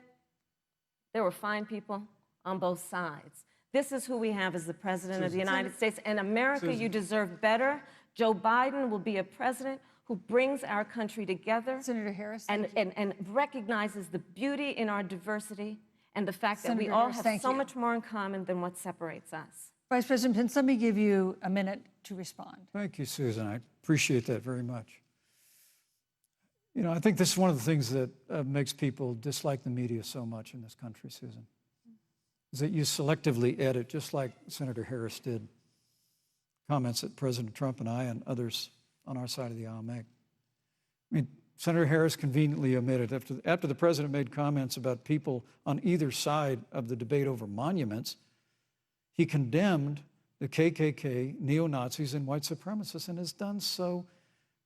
there were fine people on both sides. This is who we have as the President of the United States. And America, you deserve better. Joe Biden will be a president who brings our country together. Senator Harris. And recognizes the beauty in our diversity and the fact that we Senator all Harris, have thank so you. much more in common than what separates us. Vice President Pence, let me give you a minute to respond. Thank you, Susan. I appreciate that very much. You know, I think this is one of the things that makes people dislike the media so much in this country, Susan, is that you selectively edit, just like Senator Harris did, comments that President Trump and I and others on our side of the aisle make. I mean, Senator Harris conveniently omitted, after the president made comments about people on either side of the debate over monuments, he condemned the KKK, neo-Nazis, and white supremacists, and has done so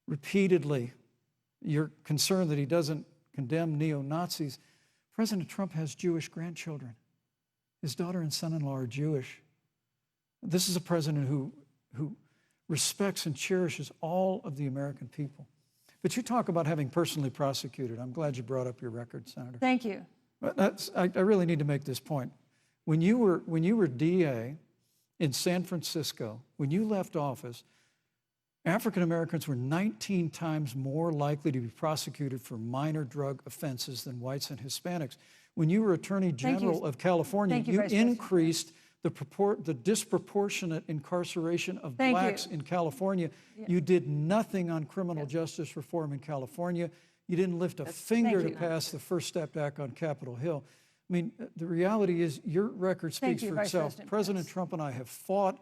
repeatedly. You're concerned that he doesn't condemn neo-Nazis. President Trump has Jewish grandchildren. His daughter and son-in-law are Jewish. This is a president who respects and cherishes all of the American people. But you talk about having personally prosecuted. I'm glad you brought up your record, Senator. Thank you. But I really need to make this point. When you were DA in San Francisco, when you left office, African Americans were 19 times more likely to be prosecuted for minor drug offenses than whites and Hispanics. When you were Attorney General of California, you increased the disproportionate incarceration of blacks in California. You did nothing on criminal justice reform in California. You didn't lift a finger to pass the First Step Act on Capitol Hill. I mean, the reality is your record speaks for itself. President Trump and I have fought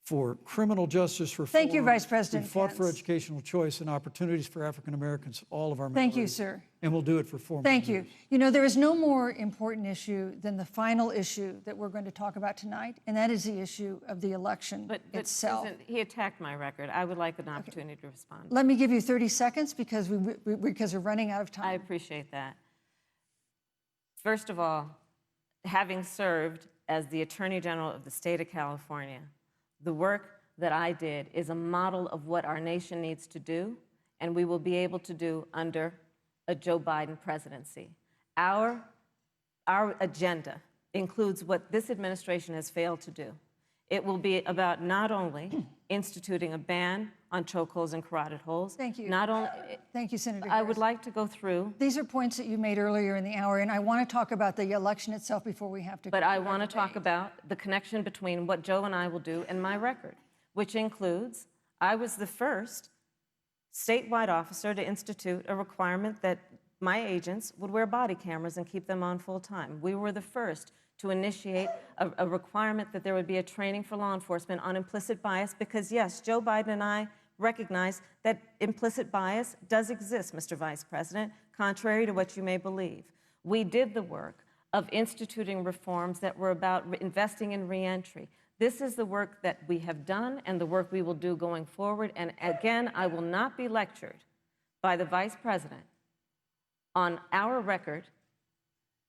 for criminal justice reform. Thank you, Vice President We've fought Pence. for educational choice and opportunities for African Americans, all of our Thank you, minorities. sir. And we'll do it for 4 more Thank years. you. You know, there is no more important issue than the final issue that we're going to talk about tonight, and that is the issue of the election itself. Susan, he attacked my record. I would like an opportunity to respond. Let me give you 30 seconds because we're running out of time. I appreciate that. First of all, having served as the Attorney General of the state of California, the work that I did is a model of what our nation needs to do, and we will be able to do under a Joe Biden presidency. Our agenda includes what this administration has failed to do. It will be about not only instituting a ban on chokeholds and carotid holes. Thank you. Not only, Thank you, Senator I Harris. would like to go through. These are points that you made earlier in the hour, and I want to talk about the election itself before we have to. But I want to talk about the connection between what Joe and I will do and my record, which includes I was the first statewide officer to institute a requirement that my agents would wear body cameras and keep them on full time. We were the first to initiate a requirement that there would be a training for law enforcement on implicit bias because, yes, Joe Biden and I recognize that implicit bias does exist, Mr. Vice President, contrary to what you may believe. We did the work of instituting reforms that were about investing in reentry. This is the work that we have done and the work we will do going forward. And again, I will not be lectured by the Vice President on our record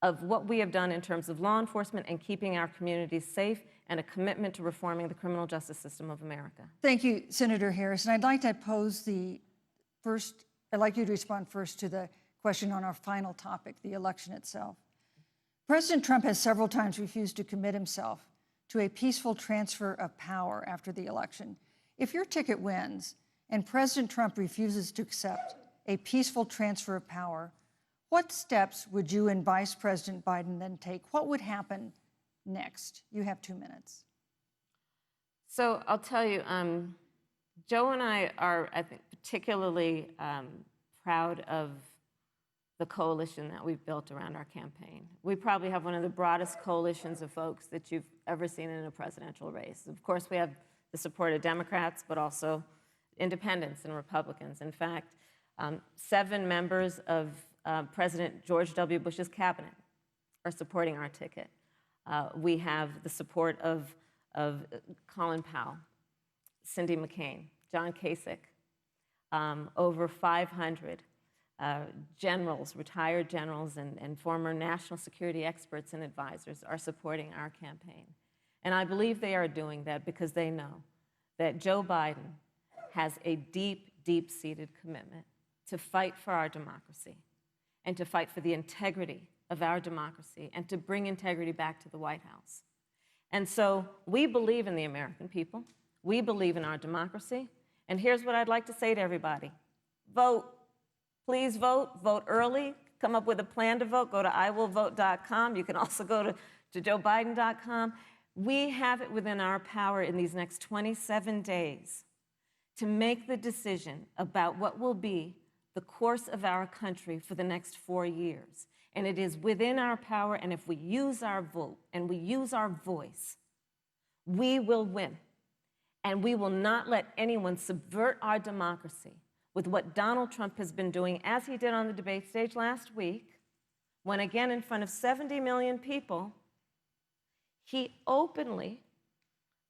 of what we have done in terms of law enforcement and keeping our communities safe, and a commitment to reforming the criminal justice system of America. Thank you, Senator Harris. And I'd like to I'd like you to respond first to the question on our final topic, the election itself. President Trump has several times refused to commit himself to a peaceful transfer of power after the election. If your ticket wins and President Trump refuses to accept a peaceful transfer of power, what steps would you and Vice President Biden then take? What would happen next? You have 2 minutes. So I'll tell you, Joe and I are, I think, particularly proud of the coalition that we've built around our campaign. We probably have one of the broadest coalitions of folks that you've ever seen in a presidential race. Of course, we have the support of Democrats, but also independents and Republicans. In fact, 7 members of President George W. Bush's cabinet are supporting our ticket. We have the support of Colin Powell, Cindy McCain, John Kasich, over 500 generals, retired generals, and former national security experts and advisors are supporting our campaign. And I believe they are doing that because they know that Joe Biden has a deep, deep-seated commitment to fight for our democracy and to fight for the integrity of our democracy and to bring integrity back to the White House. And so we believe in the American people. We believe in our democracy. And here's what I'd like to say to everybody. Vote. Please vote. Vote early. Come up with a plan to vote. Go to iwillvote.com. You can also go to joebiden.com. We have it within our power in these next 27 days to make the decision about what will be the course of our country for the next 4 years. And it is within our power, and if we use our vote and we use our voice, we will win. And we will not let anyone subvert our democracy with what Donald Trump has been doing, as he did on the debate stage last week, when again in front of 70 million people, he openly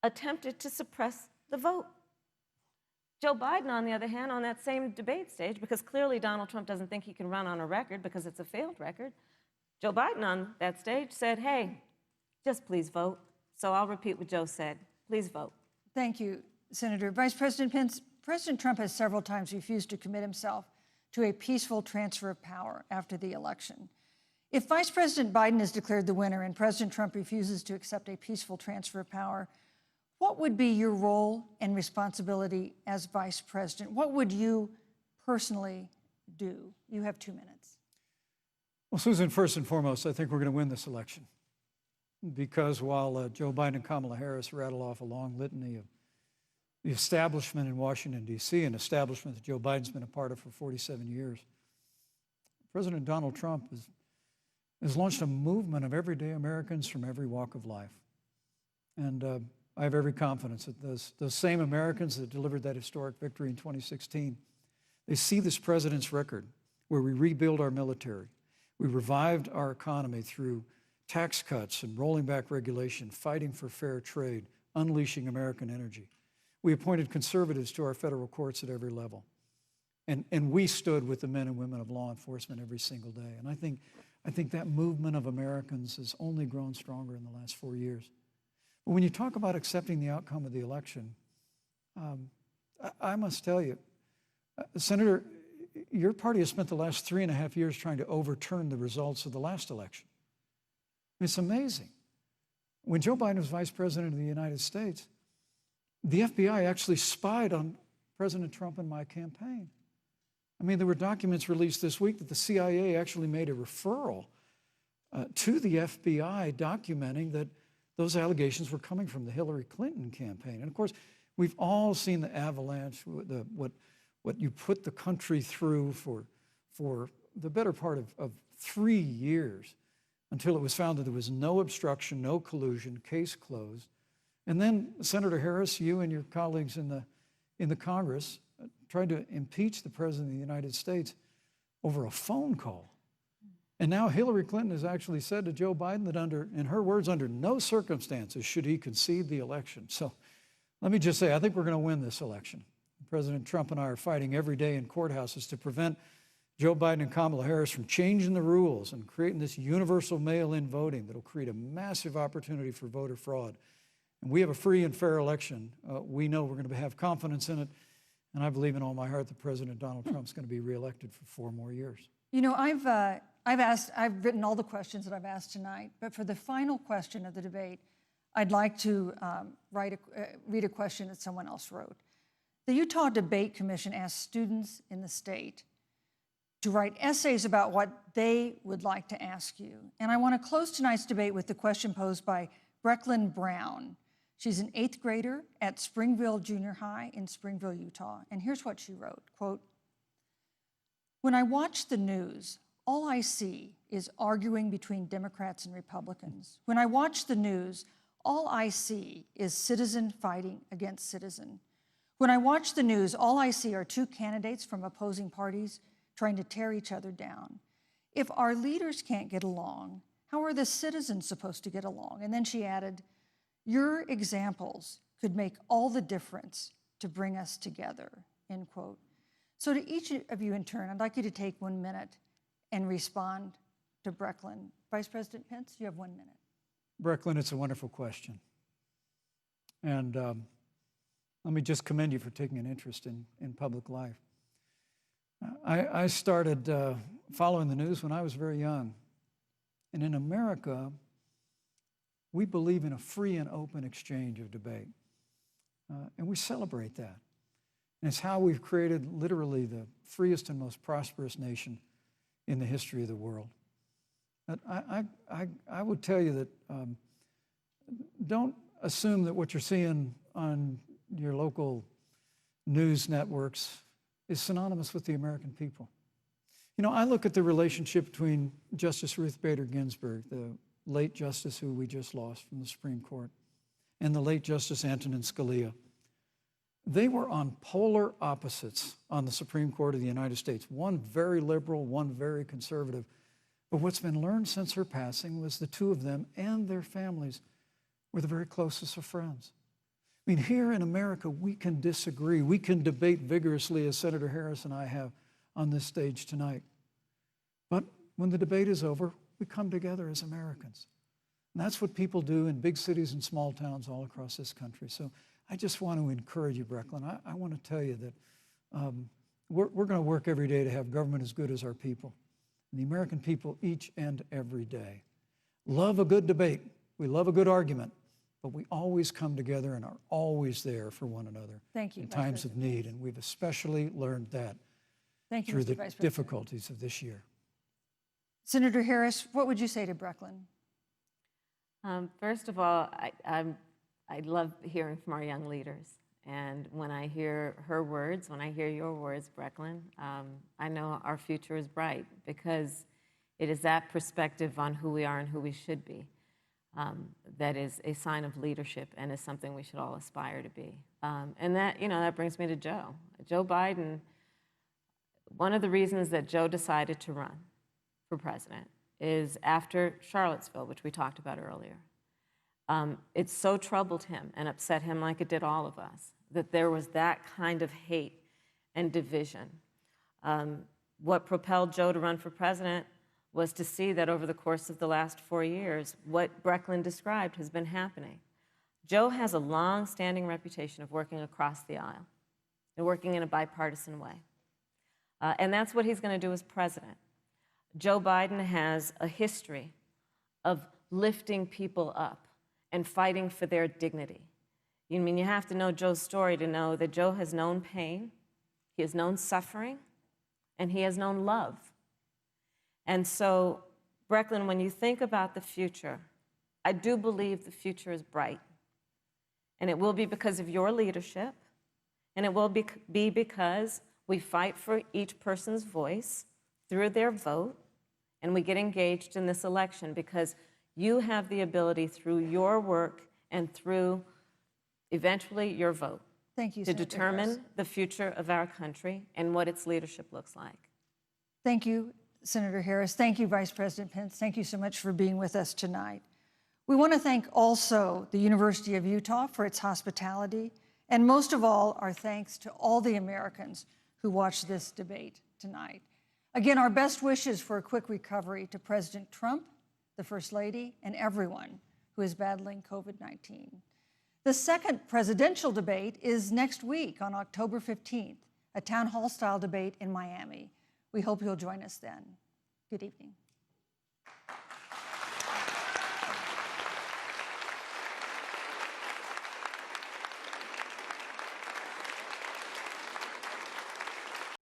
attempted to suppress the vote. Joe Biden, on the other hand, on that same debate stage, because clearly Donald Trump doesn't think he can run on a record because it's a failed record, Joe Biden on that stage said, hey, just please vote. So I'll repeat what Joe said. Please vote. Thank you, Senator. Vice President Pence, President Trump has several times refused to commit himself to a peaceful transfer of power after the election. If Vice President Biden is declared the winner and President Trump refuses to accept a peaceful transfer of power, what would be your role and responsibility as Vice President? What would you personally do? You have 2 minutes. Well, Susan, first and foremost, I think we're going to win this election. Because while Joe Biden and Kamala Harris rattle off a long litany of the establishment in Washington, D.C., an establishment that Joe Biden's been a part of for 47 years, President Donald Trump has launched a movement of everyday Americans from every walk of life. And I have every confidence that those same Americans that delivered that historic victory in 2016, they see this president's record where we rebuild our military, we revived our economy through tax cuts and rolling back regulation, fighting for fair trade, unleashing American energy. We appointed conservatives to our federal courts at every level. And we stood with the men and women of law enforcement every single day. And I think that movement of Americans has only grown stronger in the last 4 years. But when you talk about accepting the outcome of the election, I must tell you, Senator, your party has spent the last 3.5 years trying to overturn the results of the last election. It's amazing. When Joe Biden was Vice President of the United States, the FBI actually spied on President Trump and my campaign. I mean, there were documents released this week that the CIA actually made a referral to the FBI documenting that those allegations were coming from the Hillary Clinton campaign. And of course, we've all seen the avalanche, what you put the country through for the better part of 3 years until it was found that there was no obstruction, no collusion, case closed. And then, Senator Harris, you and your colleagues in the Congress tried to impeach the President of the United States over a phone call. And now Hillary Clinton has actually said to Joe Biden that in her words, under no circumstances should he concede the election. So let me just say, I think we're going to win this election. President Trump and I are fighting every day in courthouses to prevent Joe Biden and Kamala Harris from changing the rules and creating this universal mail-in voting that'll create a massive opportunity for voter fraud. And we have a free and fair election. We know we're going to have confidence in it. And I believe in all my heart that President Donald Trump's going to be reelected for 4 more years. You know, I've written all the questions that I've asked tonight, but for the final question of the debate, I'd like to read a question that someone else wrote. The Utah Debate Commission asked students in the state to write essays about what they would like to ask you. And I want to close tonight's debate with the question posed by Brecklin Brown. She's an 8th grader at Springville Junior High in Springville, Utah. And here's what she wrote, quote, "When I watch the news, all I see is arguing between Democrats and Republicans. When I watch the news, all I see is citizen fighting against citizen. When I watch the news, all I see are 2 candidates from opposing parties trying to tear each other down. If our leaders can't get along, how are the citizens supposed to get along?" And then she added, "Your examples could make all the difference to bring us together," end quote. So to each of you in turn, I'd like you to take 1 minute and respond to Brecklin. Vice President Pence, you have 1 minute. Brecklin, it's a wonderful question. And let me just commend you for taking an interest in public life. I started following the news when I was very young. And in America, we believe in a free and open exchange of debate. And we celebrate that. And it's how we've created literally the freest and most prosperous nation in the history of the world. But I would tell you that don't assume that what you're seeing on your local news networks is synonymous with the American people. You know, I look at the relationship between Justice Ruth Bader Ginsburg, the late justice who we just lost from the Supreme Court, and the late Justice Antonin Scalia. They were on polar opposites on the Supreme Court of the United States, one very liberal, one very conservative. But what's been learned since her passing was the 2 of them and their families were the very closest of friends. I mean, here in America, we can disagree. We can debate vigorously, as Senator Harris and I have on this stage tonight. But when the debate is over, we come together as Americans. And that's what people do in big cities and small towns all across this country. So I just want to encourage you, Brecklin. I want to tell you that we're going to work every day to have government as good as our people. And the American people each and every day love a good debate. We love a good argument. But we always come together and are always there for one another in times of need. And we've especially learned that through the difficulties of this year. Senator Harris, what would you say to Brecklin? First of all, I love hearing from our young leaders. And when I hear her words, when I hear your words, Brecklin, I know our future is bright because it is that perspective on who we are and who we should be. That is a sign of leadership and is something we should all aspire to be. And that, you know, that brings me to Joe. Joe Biden, one of the reasons that Joe decided to run for president is after Charlottesville, which we talked about earlier. It so troubled him and upset him like it did all of us, that there was that kind of hate and division. What propelled Joe to run for president was to see that over the course of the last 4 years, what Brecklin described has been happening. Joe has a long-standing reputation of working across the aisle and working in a bipartisan way. And that's what he's going to do as president. Joe Biden has a history of lifting people up and fighting for their dignity. You mean, you have to know Joe's story to know that Joe has known pain, he has known suffering, and he has known love. And so, Brecklin, when you think about the future, I do believe the future is bright. And it will be because of your leadership, and it will be because we fight for each person's voice through their vote, and we get engaged in this election because you have the ability through your work and through eventually your vote to determine the future of our country and what its leadership looks like. Thank you, Senator Harris. Thank you, Vice President Pence. Thank you so much for being with us tonight. We want to thank also the University of Utah for its hospitality, and most of all, our thanks to all the Americans who watched this debate tonight. Again, our best wishes for a quick recovery to President Trump, the First Lady, and everyone who is battling COVID-19. The second presidential debate is next week on October 15th, a town hall style debate in Miami. We hope you'll join us then. Good evening.